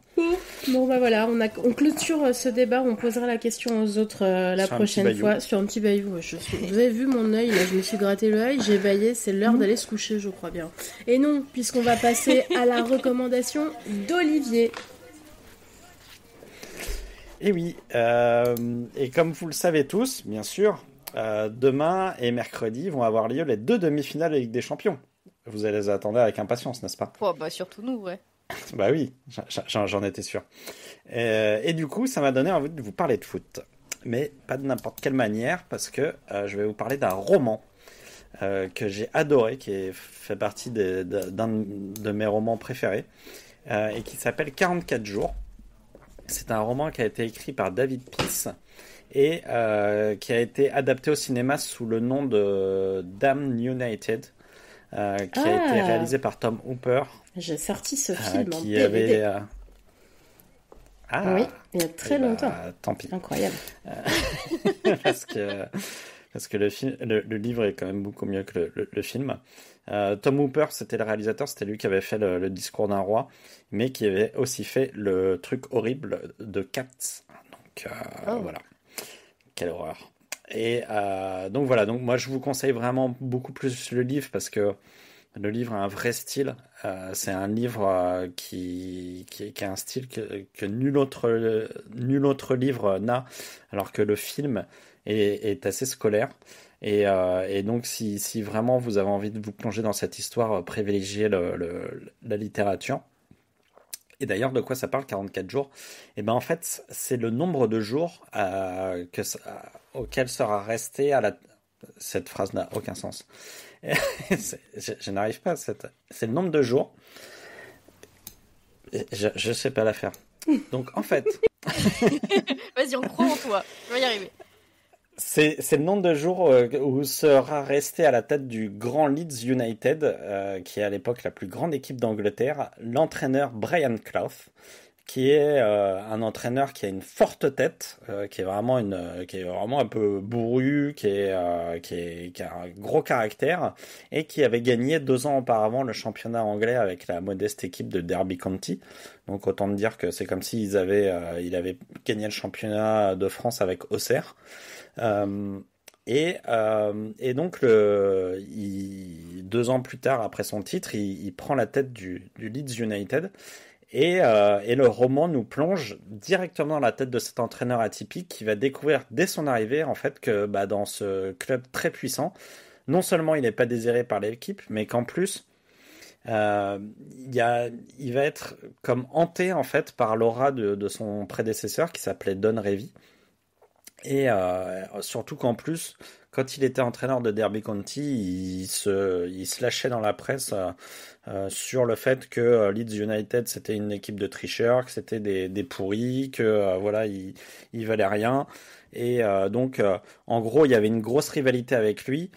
Bon, bah voilà, on clôture ce débat, on posera la question aux autres la prochaine fois sur un petit baillou. Vous avez vu mon œil, là, je me suis gratté l'œil, j'ai baillé, c'est l'heure d'aller se coucher, je crois bien. Et non, puisqu'on va passer à la recommandation d'Olivier. Et oui, et comme vous le savez tous, bien sûr, demain et mercredi vont avoir lieu les 2 demi-finales de Ligue des Champions. Vous les attendez avec impatience, n'est-ce pas ? Oh, bah surtout nous, ouais. Bah oui, j'en étais sûr. Et du coup, ça m'a donné envie de vous parler de foot. Mais pas de n'importe quelle manière, parce que je vais vous parler d'un roman que j'ai adoré, qui fait partie d'un de mes romans préférés, et qui s'appelle 44 jours. C'est un roman qui a été écrit par David Peace et qui a été adapté au cinéma sous le nom de Damn United. Qui a été réalisé par Tom Hooper. J'ai sorti ce film en qui DVD. avait, oui, il y a très longtemps. Tant pis. Incroyable. parce que le livre est quand même beaucoup mieux que le film. Tom Hooper, c'était le réalisateur, c'était lui qui avait fait le discours d'un roi, mais qui avait aussi fait le truc horrible de Cats. Donc voilà. Quelle horreur. Et donc voilà, donc moi je vous conseille vraiment beaucoup plus le livre parce que le livre a un vrai style. C'est un livre qui a un style que nul autre livre n'a, alors que le film est assez scolaire. Et donc si vraiment vous avez envie de vous plonger dans cette histoire, privilégiez la littérature. Et d'ailleurs, de quoi ça parle, 44 jours? Et ben en fait, c'est le nombre de jours auquel sera resté cette phrase n'a aucun sens. Je n'arrive pas à cette... C'est le nombre de jours. Je sais pas la faire. Donc en fait, Vas-y, on croit en toi. Tu vas y arriver. c'est le nombre de jours où sera resté à la tête du grand Leeds United, qui est à l'époque la plus grande équipe d'Angleterre, l'entraîneur Brian Clough, qui est un entraîneur qui a une forte tête, qui est vraiment un peu bourru, qui a un gros caractère et qui avait gagné 2 ans auparavant le championnat anglais avec la modeste équipe de Derby County. Donc autant dire que c'est comme s'il avait gagné le championnat de France avec Auxerre. Et donc 2 ans plus tard après son titre, il prend la tête du Leeds United. Et le roman nous plonge directement dans la tête de cet entraîneur atypique qui va découvrir dès son arrivée en fait que dans ce club très puissant, non seulement il n'est pas désiré par l'équipe, mais qu'en plus il va être comme hanté en fait par l'aura de son prédécesseur qui s'appelait Don Revie. Et surtout qu'en plus, quand il était entraîneur de Derby County, il se lâchait dans la presse sur le fait que Leeds United c'était une équipe de tricheurs, que c'était des pourris, que voilà, ils valaient rien. Et donc, en gros, il y avait une grosse rivalité avec lui.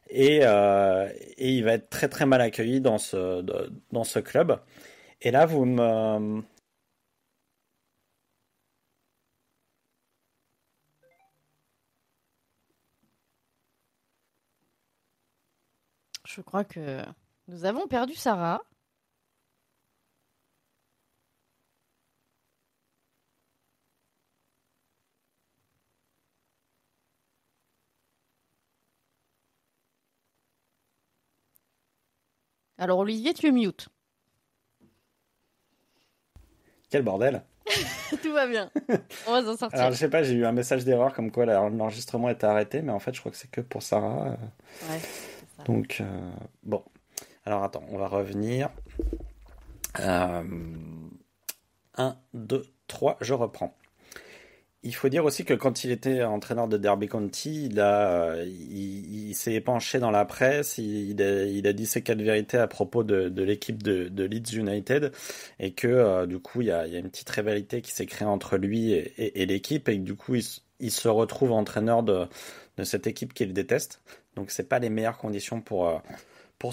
Et il va être très très mal accueilli dans ce club. Et là, vous me... Je crois que nous avons perdu Sarah. Alors Olivier, tu es mute. Quel bordel! Tout va bien. On va s'en sortir. Alors, je sais pas, j'ai eu un message d'erreur comme quoi l'enregistrement était arrêté, mais en fait, je crois que c'est que pour Sarah. Ouais, c'est ça. Donc, bon. Alors, attends, on va revenir. 1, 2, 3, je reprends. Il faut dire aussi que quand il était entraîneur de Derby County, il s'est épanché dans la presse, il a dit ses 4 vérités à propos de l'équipe de Leeds United, et que du coup il y a une petite rivalité qui s'est créée entre lui et l'équipe, et que du coup il se retrouve entraîneur de cette équipe qu'il déteste. Donc c'est pas les meilleures conditions pour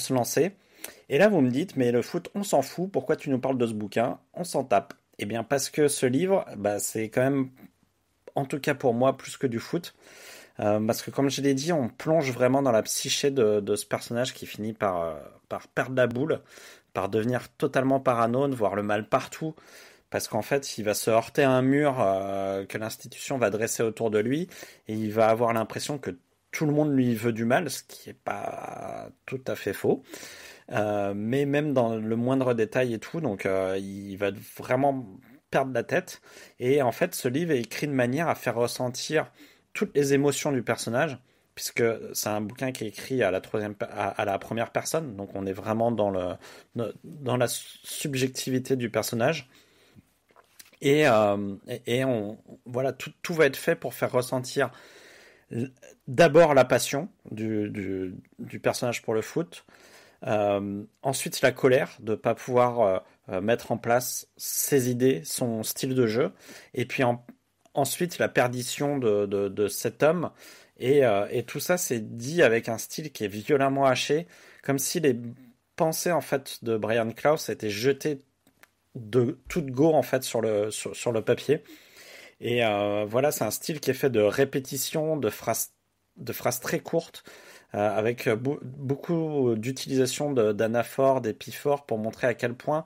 se lancer. Et là vous me dites, mais le foot on s'en fout, pourquoi tu nous parles de ce bouquin? On s'en tape. Eh bien parce que ce livre, c'est quand même, en tout cas pour moi, plus que du foot. Parce que comme je l'ai dit, on plonge vraiment dans la psyché de ce personnage qui finit par perdre la boule, par devenir totalement parano, de voir le mal partout. Parce qu'en fait, il va se heurter à un mur que l'institution va dresser autour de lui, et il va avoir l'impression que tout le monde lui veut du mal, ce qui n'est pas tout à fait faux. Mais même dans le moindre détail et tout, donc il va vraiment perdre la tête. Et en fait, ce livre est écrit de manière à faire ressentir toutes les émotions du personnage, puisque c'est un bouquin qui est écrit à la première personne, donc on est vraiment dans la subjectivité du personnage. Et voilà, tout va être fait pour faire ressentir d'abord la passion du personnage pour le foot, ensuite la colère de ne pas pouvoir mettre en place ses idées, son style de jeu, et puis ensuite la perdition de cet homme, et tout ça c'est dit avec un style qui est violemment haché, comme si les pensées en fait de Brian Clough étaient jetées de toute go en fait sur le papier. Et voilà, c'est un style qui est fait de répétitions, de phrases très courtes, avec beaucoup d'utilisation d'anaphores, d'épiphores, pour montrer à quel point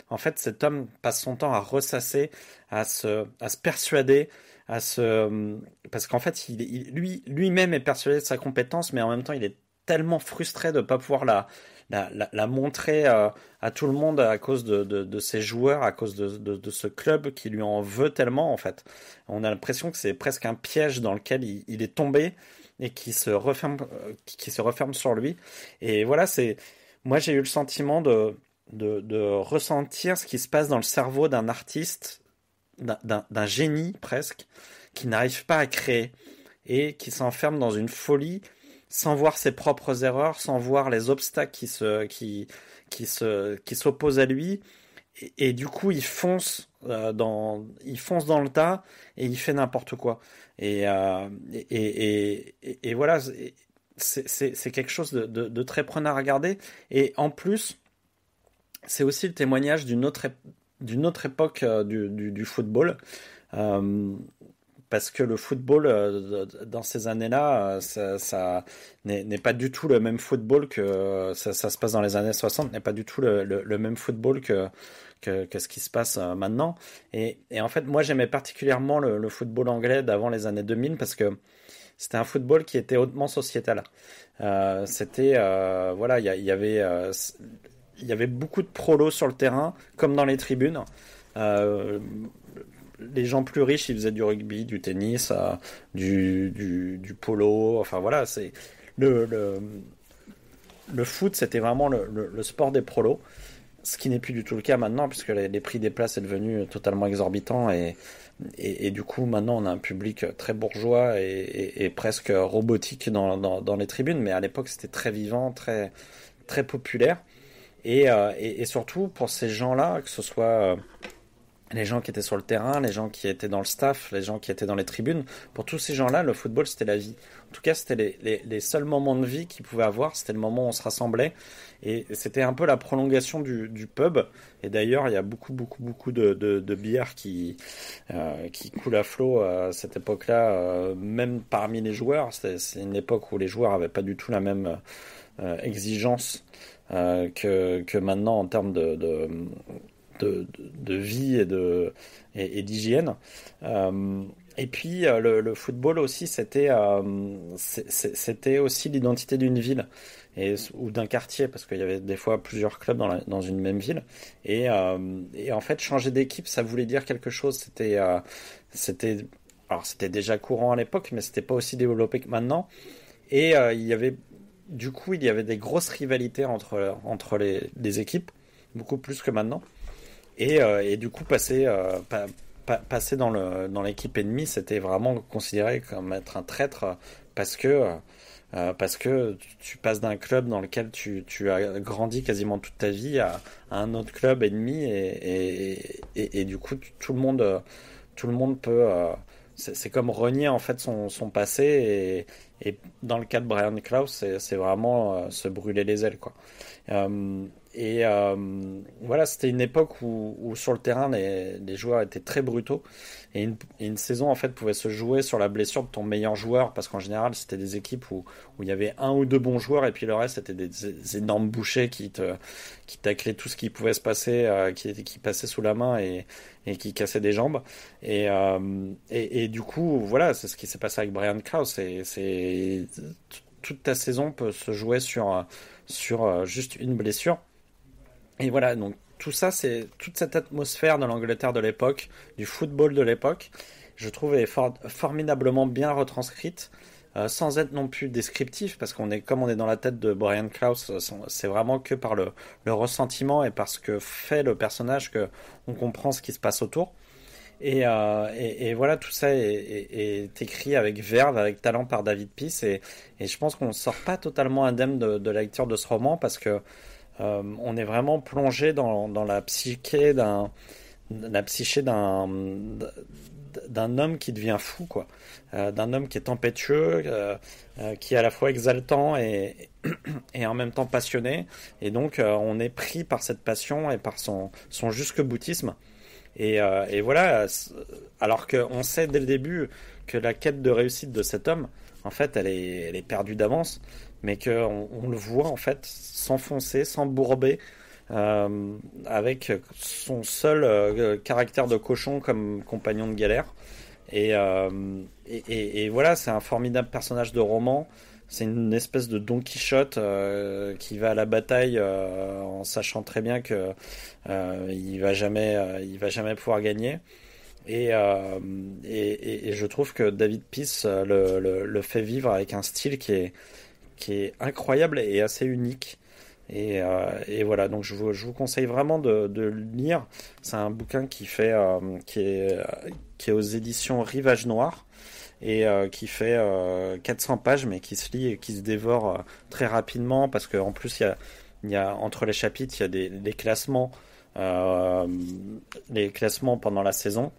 en fait cet homme passe son temps à ressasser, à se persuader, parce qu'en fait lui-même est persuadé de sa compétence, mais en même temps il est tellement frustré de ne pas pouvoir la montrer à tout le monde à cause de ses joueurs, à cause de ce club qui lui en veut tellement en fait. On a l'impression que c'est presque un piège dans lequel il est tombé et qui se referme sur lui. Et voilà, moi j'ai eu le sentiment de ressentir ce qui se passe dans le cerveau d'un artiste, d'un génie presque, qui n'arrive pas à créer et qui s'enferme dans une folie sans voir ses propres erreurs, sans voir les obstacles qui s'opposent à lui. Et du coup, il fonce dans le tas et il fait n'importe quoi. Et voilà, c'est quelque chose de très prenant à regarder. Et en plus, c'est aussi le témoignage d'une autre époque du football. Euh, Parce que le football, dans ces années-là, ça n'est pas du tout le même football que ça se passe dans les années 60, n'est pas du tout le même football que ce qui se passe maintenant. Et en fait, moi, j'aimais particulièrement le football anglais d'avant les années 2000 parce que c'était un football qui était hautement sociétal. Voilà, il y avait beaucoup de prolos sur le terrain, comme dans les tribunes. Euh, les gens plus riches, ils faisaient du rugby, du tennis, du polo. Enfin voilà, c'est le, le, le foot, c'était vraiment le sport des prolos. Ce qui n'est plus du tout le cas maintenant, puisque les prix des places est devenu totalement exorbitant et du coup maintenant on a un public très bourgeois et presque robotique dans les tribunes. Mais à l'époque c'était très vivant, très très populaire et surtout pour ces gens-là, que ce soit les gens qui étaient sur le terrain, les gens qui étaient dans le staff, les gens qui étaient dans les tribunes, pour tous ces gens-là, le football, c'était la vie. En tout cas, c'était les seuls moments de vie qu'ils pouvaient avoir, c'était le moment où on se rassemblait, et c'était un peu la prolongation du pub. Et d'ailleurs, il y a beaucoup de bières qui coulent à flot à cette époque-là, même parmi les joueurs. C'est une époque où les joueurs n'avaient pas du tout la même exigence que maintenant en termes de vie et d'hygiène. Et puis le football aussi, c'était aussi l'identité d'une ville ou d'un quartier, parce qu'il y avait des fois plusieurs clubs dans une même ville. Et en fait, changer d'équipe, ça voulait dire quelque chose. Alors c'était déjà courant à l'époque, mais c'était pas aussi développé que maintenant. Et il y avait des grosses rivalités entre les équipes, beaucoup plus que maintenant. Et du coup, passer dans l'équipe ennemie, c'était vraiment considéré comme être un traître parce que tu passes d'un club dans lequel tu as grandi quasiment toute ta vie à un autre club ennemi et du coup tout le monde peut c'est comme renier en fait son passé et dans le cas de Brian Clough c'est vraiment se brûler les ailes quoi. Voilà, c'était une époque où sur le terrain les joueurs étaient très brutaux et une saison en fait pouvait se jouer sur la blessure de ton meilleur joueur, parce qu'en général c'était des équipes où il y avait un ou deux bons joueurs et puis le reste c'était des énormes bouchers qui taclaient tout ce qui pouvait se passer, qui passait sous la main et qui cassaient des jambes et du coup voilà, c'est ce qui s'est passé avec Brian Clough. C'est toute ta saison peut se jouer sur juste une blessure. Et voilà, donc tout ça, c'est toute cette atmosphère de l'Angleterre de l'époque, du football de l'époque, je trouve est formidablement bien retranscrite, sans être non plus descriptif, parce comme on est dans la tête de Brian Clough, c'est vraiment que par le ressentiment et par ce que fait le personnage que on comprend ce qui se passe autour. Et voilà, tout ça est écrit avec verve, avec talent par David Peace, et je pense qu'on ne sort pas totalement indemne de la lecture de ce roman, parce que on est vraiment plongé dans la psyché d'un homme qui devient fou, quoi. D'un homme qui est tempétueux, qui est à la fois exaltant et en même temps passionné. Et donc, on est pris par cette passion et par son jusque-boutisme. Et voilà, alors qu'on sait dès le début que la quête de réussite de cet homme, en fait, elle est perdue d'avance, mais qu'on le voit en fait s'enfoncer, s'embourber, avec son seul caractère de cochon comme compagnon de galère. Et voilà, c'est un formidable personnage de roman. C'est une espèce de Don Quichotte qui va à la bataille en sachant très bien que il va jamais pouvoir gagner. Et je trouve que David Peace le fait vivre avec un style qui est incroyable et assez unique. Et voilà, donc je vous conseille vraiment de le lire. C'est un bouquin qui est aux éditions Rivage Noir. et qui fait 400 pages, mais qui se lit et qui se dévore très rapidement, parce qu'en plus, il y a entre les chapitres, il y a les classements pendant la saison.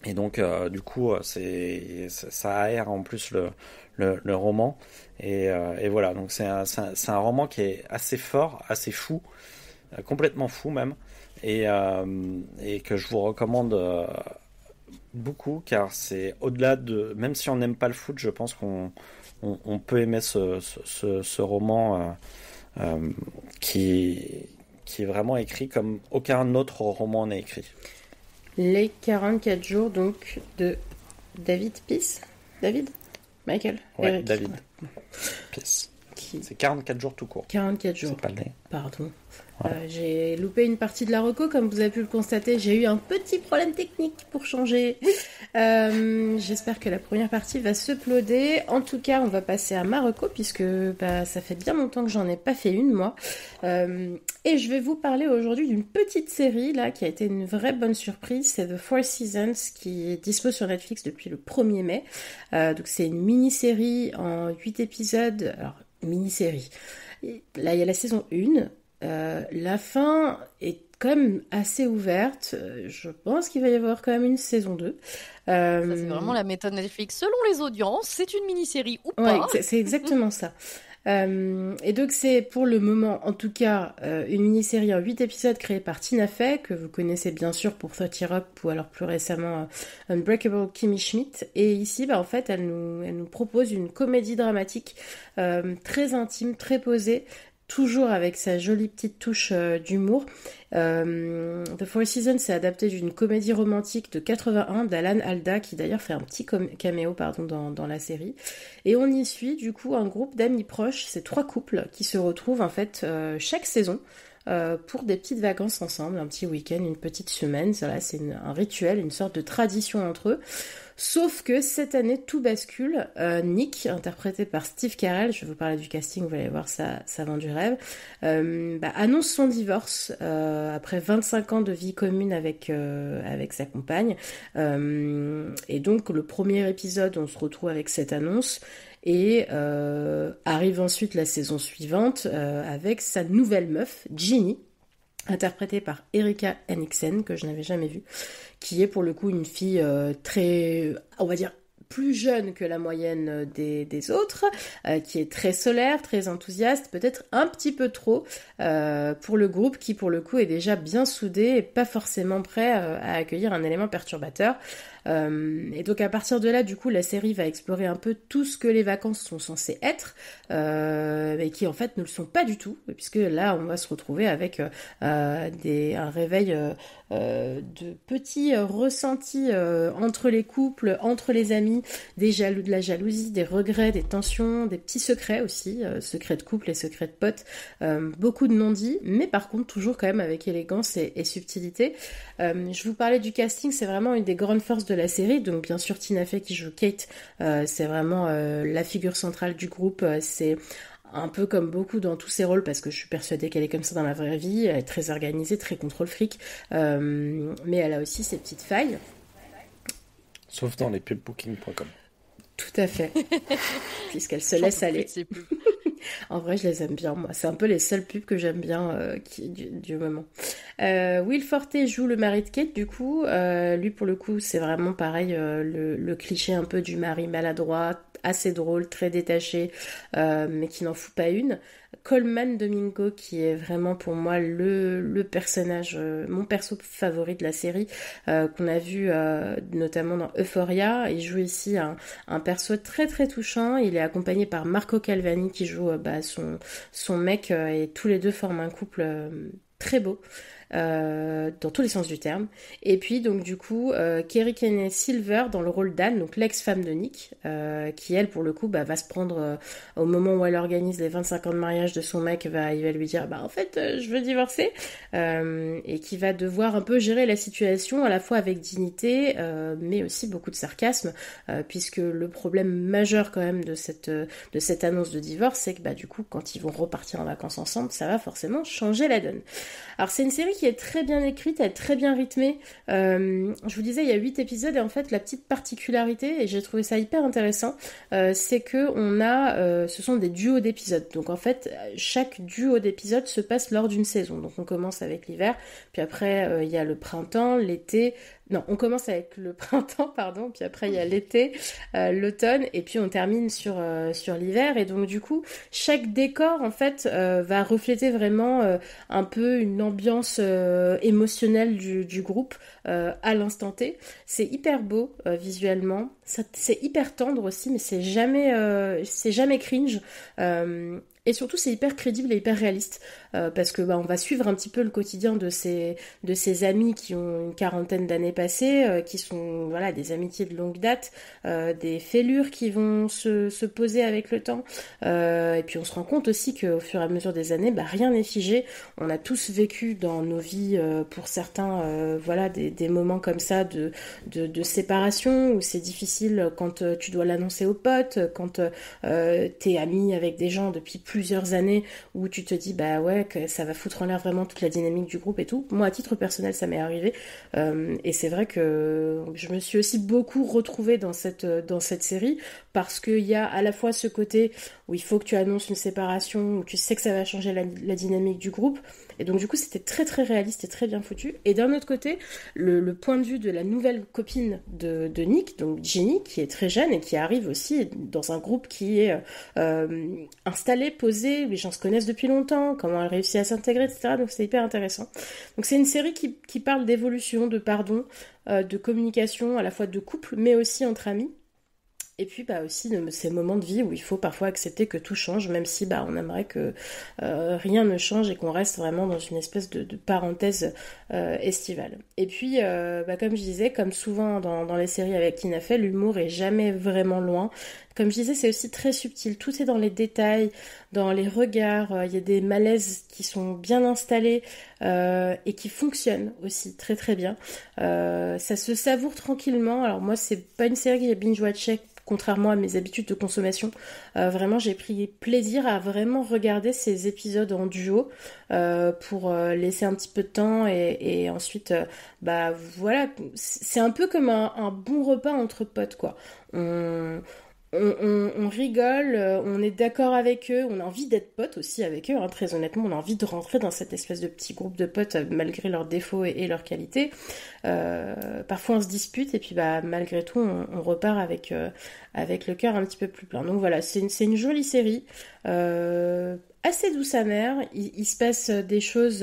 Et donc, du coup, ça aère en plus le roman. Et voilà, donc c'est un roman qui est assez fort, assez fou, complètement fou même, et que je vous recommande beaucoup, car c'est au-delà de... Même si on n'aime pas le foot, je pense qu'on peut aimer ce roman qui est vraiment écrit comme aucun autre roman n'est écrit. Les 44 jours, donc, de David Peace. David Michael Ouais, Eric. David Ouais. Peace. C'est 44 jours tout court. 44 jours. C'est pas le nez. Pardon. Ouais. J'ai loupé une partie de la reco, comme vous avez pu le constater. J'ai eu un petit problème technique pour changer. J'espère que la première partie va se uploader. En tout cas, on va passer à ma reco, puisque ça fait bien longtemps que j'en ai pas fait une, moi. Et je vais vous parler aujourd'hui d'une petite série là qui a été une vraie bonne surprise. C'est The Four Seasons, qui est dispo sur Netflix depuis le 1er mai. Donc c'est une mini-série en 8 épisodes. Alors, mini-série. Là, il y a la saison 1. La fin est quand même assez ouverte. Je pense qu'il va y avoir quand même une saison 2. Ça, c'est vraiment la méthode Netflix. Selon les audiences, c'est une mini-série ou pas. Ouais, c'est exactement ça. Et donc c'est pour le moment, en tout cas, une mini-série en 8 épisodes créée par Tina Fey, que vous connaissez bien sûr pour 30 Rock ou alors plus récemment Unbreakable Kimmy Schmidt. Et ici, en fait, elle nous propose une comédie dramatique très intime, très posée, toujours avec sa jolie petite touche d'humour. The Four Seasons, c'est adapté d'une comédie romantique de 81 d'Alan Alda, qui d'ailleurs fait un petit caméo dans la série. Et on y suit du coup un groupe d'amis proches, c'est 3 couples qui se retrouvent en fait chaque saison pour des petites vacances ensemble, un petit week-end, une petite semaine. Voilà, c'est un rituel, une sorte de tradition entre eux. Sauf que cette année, tout bascule. Nick, interprété par Steve Carell, je vais vous parler du casting, vous allez voir, ça vend du rêve, annonce son divorce après 25 ans de vie commune avec sa compagne. Et donc, le premier épisode, on se retrouve avec cette annonce. Et arrive ensuite la saison suivante avec sa nouvelle meuf, Ginny, interprétée par Erika Henriksen, que je n'avais jamais vue, qui est pour le coup une fille très, on va dire, plus jeune que la moyenne des autres, qui est très solaire, très enthousiaste, peut-être un petit peu trop pour le groupe qui pour le coup est déjà bien soudé et pas forcément prêt à accueillir un élément perturbateur. Et donc à partir de là, du coup, la série va explorer un peu tout ce que les vacances sont censées être, mais qui en fait ne le sont pas du tout, puisque là on va se retrouver avec un réveil de petits ressentis entre les couples, entre les amis, de la jalousie, des regrets, des tensions, des petits secrets aussi, secrets de couple et secrets de potes, beaucoup de non-dits, mais par contre toujours quand même avec élégance et subtilité. Je vous parlais du casting, c'est vraiment une des grandes forces de la série. Donc bien sûr Tina Fey qui joue Kate, c'est vraiment la figure centrale du groupe. C'est un peu comme beaucoup dans tous ses rôles, parce que je suis persuadée qu'elle est comme ça dans la vraie vie. Elle est très organisée, très contrôle fric, mais elle a aussi ses petites failles. Sauf dans les pubs booking.com. Tout à fait, puisqu'elle se laisse aller. En vrai, je les aime bien, moi. C'est un peu les seules pubs que j'aime bien du moment. Will Forte joue le mari de Kate, du coup. Lui, pour le coup, c'est vraiment pareil, le cliché un peu du mari maladroit, assez drôle, très détaché, mais qui n'en fout pas une. Coleman Domingo, qui est vraiment pour moi le personnage, mon perso favori de la série, qu'on a vu notamment dans Euphoria. Il joue ici un perso très très touchant. Il est accompagné par Marco Calvani qui joue son mec, et tous les deux forment un couple très beau. Dans tous les sens du terme. Et puis donc du coup Kerry Kenney Silver dans le rôle d'Anne, donc l'ex-femme de Nick, qui elle pour le coup va se prendre au moment où elle organise les 25 ans de mariage de son mec, il va lui dire en fait je veux divorcer, et qui va devoir un peu gérer la situation à la fois avec dignité mais aussi beaucoup de sarcasme, puisque le problème majeur quand même de cette annonce de divorce, c'est que du coup quand ils vont repartir en vacances ensemble, ça va forcément changer la donne. Alors c'est une série qui est très bien écrite, elle est très bien rythmée. Je vous disais, il y a 8 épisodes et en fait la petite particularité, et j'ai trouvé ça hyper intéressant, c'est que ce sont des duos d'épisodes. Donc en fait, chaque duo d'épisodes se passe lors d'une saison. Donc on commence avec l'hiver, puis après il y a le printemps, l'été. Non, on commence avec le printemps, pardon, puis après il y a l'été, l'automne, et puis on termine sur l'hiver. Et donc du coup, chaque décor en fait va refléter vraiment un peu une ambiance émotionnelle du groupe à l'instant T. C'est hyper beau visuellement, c'est hyper tendre aussi, mais c'est jamais cringe. Et surtout, c'est hyper crédible et hyper réaliste parce que on va suivre un petit peu le quotidien de ces amis qui ont une quarantaine d'années passées, qui sont voilà des amitiés de longue date, des fêlures qui vont se poser avec le temps. Et puis on se rend compte aussi qu'au fur et à mesure des années, rien n'est figé. On a tous vécu dans nos vies, pour certains, voilà des moments comme ça de séparation où c'est difficile quand tu dois l'annoncer aux potes, quand t'es ami avec des gens depuis plusieurs années où tu te dis ouais que ça va foutre en l'air vraiment toute la dynamique du groupe et tout. Moi à titre personnel ça m'est arrivé et c'est vrai que je me suis aussi beaucoup retrouvée dans cette série parce qu'il y a à la fois ce côté où il faut que tu annonces une séparation, où tu sais que ça va changer la dynamique du groupe. Et donc du coup c'était très très réaliste et très bien foutu. Et d'un autre côté, le point de vue de la nouvelle copine de Nick, donc Ginny, qui est très jeune et qui arrive aussi dans un groupe qui est installé, posé, les gens se connaissent depuis longtemps, comment elle réussit à s'intégrer, etc. Donc c'est hyper intéressant. Donc c'est une série qui parle d'évolution, de pardon, de communication, à la fois de couple, mais aussi entre amis. Et puis aussi de ces moments de vie où il faut parfois accepter que tout change, même si on aimerait que rien ne change et qu'on reste vraiment dans une espèce de parenthèse estivale. Et puis, comme je disais, comme souvent dans les séries avec Tina Fey, l'humour est jamais vraiment loin. Comme je disais, c'est aussi très subtil. Tout est dans les détails, dans les regards. Il y a des malaises qui sont bien installés et qui fonctionnent aussi très très bien. Ça se savoure tranquillement. Alors moi, c'est pas une série que j'ai binge-watchée contrairement à mes habitudes de consommation. Vraiment, j'ai pris plaisir à vraiment regarder ces épisodes en duo pour laisser un petit peu de temps et ensuite, voilà, c'est un peu comme un bon repas entre potes, quoi. On rigole, on est d'accord avec eux, on a envie d'être potes aussi avec eux, très honnêtement, on a envie de rentrer dans cette espèce de petit groupe de potes malgré leurs défauts et leurs qualités. Parfois on se dispute et puis malgré tout on repart avec le cœur un petit peu plus plein. Donc voilà, c'est une jolie série, assez douce amère. Il se passe des choses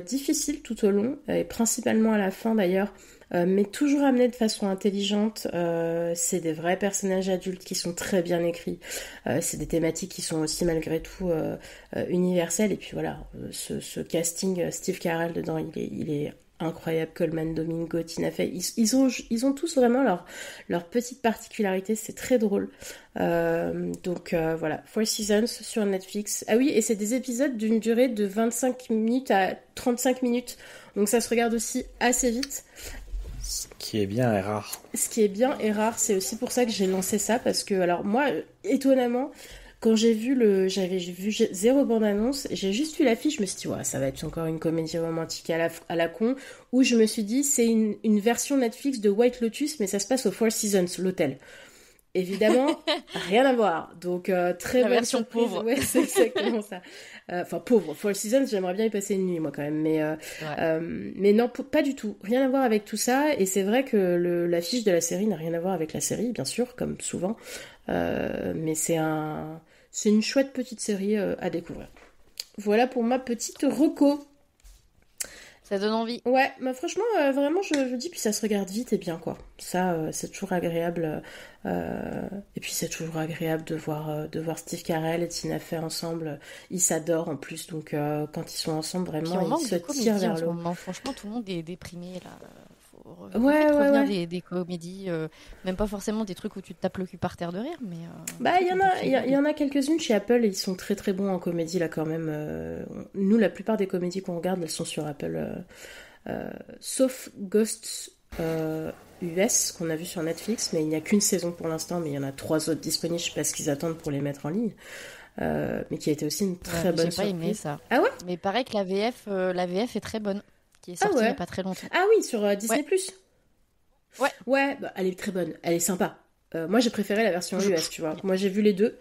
difficiles tout au long et principalement à la fin d'ailleurs. Mais toujours amené de façon intelligente. C'est des vrais personnages adultes qui sont très bien écrits. C'est des thématiques qui sont aussi malgré tout universelles. Et puis voilà, ce casting, Steve Carell dedans, il est incroyable. Coleman Domingo, Tina Fey, ils ont tous vraiment leur petite particularité. C'est très drôle. Donc voilà, Four Seasons sur Netflix. Ah oui, et c'est des épisodes d'une durée de 25 minutes à 35 minutes. Donc ça se regarde aussi assez vite. Ce qui est bien et rare. Ce qui est bien et rare, c'est aussi pour ça que j'ai lancé ça, parce que, alors moi, étonnamment, quand j'avais vu zéro bande-annonce, j'ai juste vu l'affiche, je me suis dit, ouais, ça va être encore une comédie romantique à la con, où je me suis dit, c'est une version Netflix de White Lotus, mais ça se passe au Four Seasons, l'hôtel. Évidemment, rien à voir. Donc, très bonne version surprise. pauvre. Ouais, c'est exactement ça. Enfin, pauvre. Four Seasons, j'aimerais bien y passer une nuit, moi, quand même. Mais non, pas du tout. Rien à voir avec tout ça. Et c'est vrai que l'affiche de la série n'a rien à voir avec la série, bien sûr, comme souvent. Mais c'est une chouette petite série à découvrir. Voilà pour ma petite reco. Ça donne envie. Ouais, franchement, vraiment, je dis, puis ça se regarde vite et bien, quoi. Ça, c'est toujours agréable. Et puis, c'est toujours agréable de voir Steve Carell et Tina Fey ensemble. Ils s'adorent en plus, donc quand ils sont ensemble, vraiment, ils se tirent vers le haut. Franchement, tout le monde est déprimé, là. Ouais. Des comédies, même pas forcément des trucs où tu te tapes le cul par terre de rire, mais il y en a quelques-unes chez Apple et ils sont très très bons en comédie là quand même. Nous, la plupart des comédies qu'on regarde, elles sont sur Apple, sauf Ghosts US qu'on a vu sur Netflix, mais il n'y a qu'une saison pour l'instant, mais il y en a 3 autres disponibles, je sais pas ce qu'ils attendent pour les mettre en ligne. mais qui a été aussi une très Ouais, bonne j'ai pas aimé surprise. ça. Ah ouais? Mais pareil que la VF est très bonne, qui est sortie il y a pas très longtemps. Ah oui, sur Disney+. Ouais. Ouais, bah, elle est très bonne, elle est sympa. Moi, j'ai préféré la version US, tu vois. Moi, j'ai vu les deux.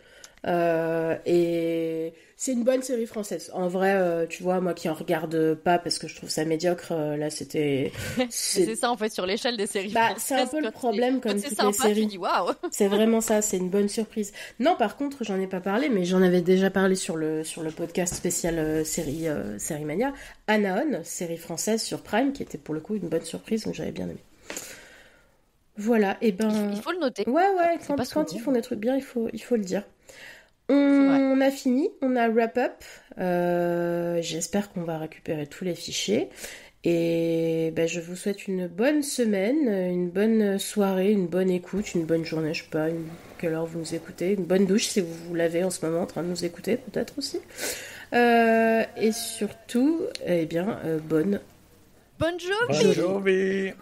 Et c'est une bonne série française. En vrai, tu vois, moi qui en regarde pas parce que je trouve ça médiocre, là, c'était... C'est ça, en fait, sur l'échelle des séries Bah, françaises. c'est un peu le problème, comme c'est toutes sympa, les séries. tu dis waouh. C'est vraiment ça, c'est une bonne surprise. Non, par contre, j'en ai pas parlé, mais j'en avais déjà parlé sur le podcast spécial série Mania. Anaon, série française sur Prime, qui était pour le coup une bonne surprise, donc j'avais bien aimé. Voilà, et ben... Il faut le noter. Ouais, C'est pas quand souvent. ils font des trucs bien, il faut le dire. On a fini, on a wrap up. J'espère qu'on va récupérer tous les fichiers. Et ben, je vous souhaite une bonne semaine, une bonne soirée, une bonne écoute, une bonne journée, je sais pas quelle heure vous nous écoutez, une bonne douche si vous l'avez en ce moment en train de nous écouter peut-être aussi. Et surtout, eh bien, bonne Bonne journée. Bonne journée.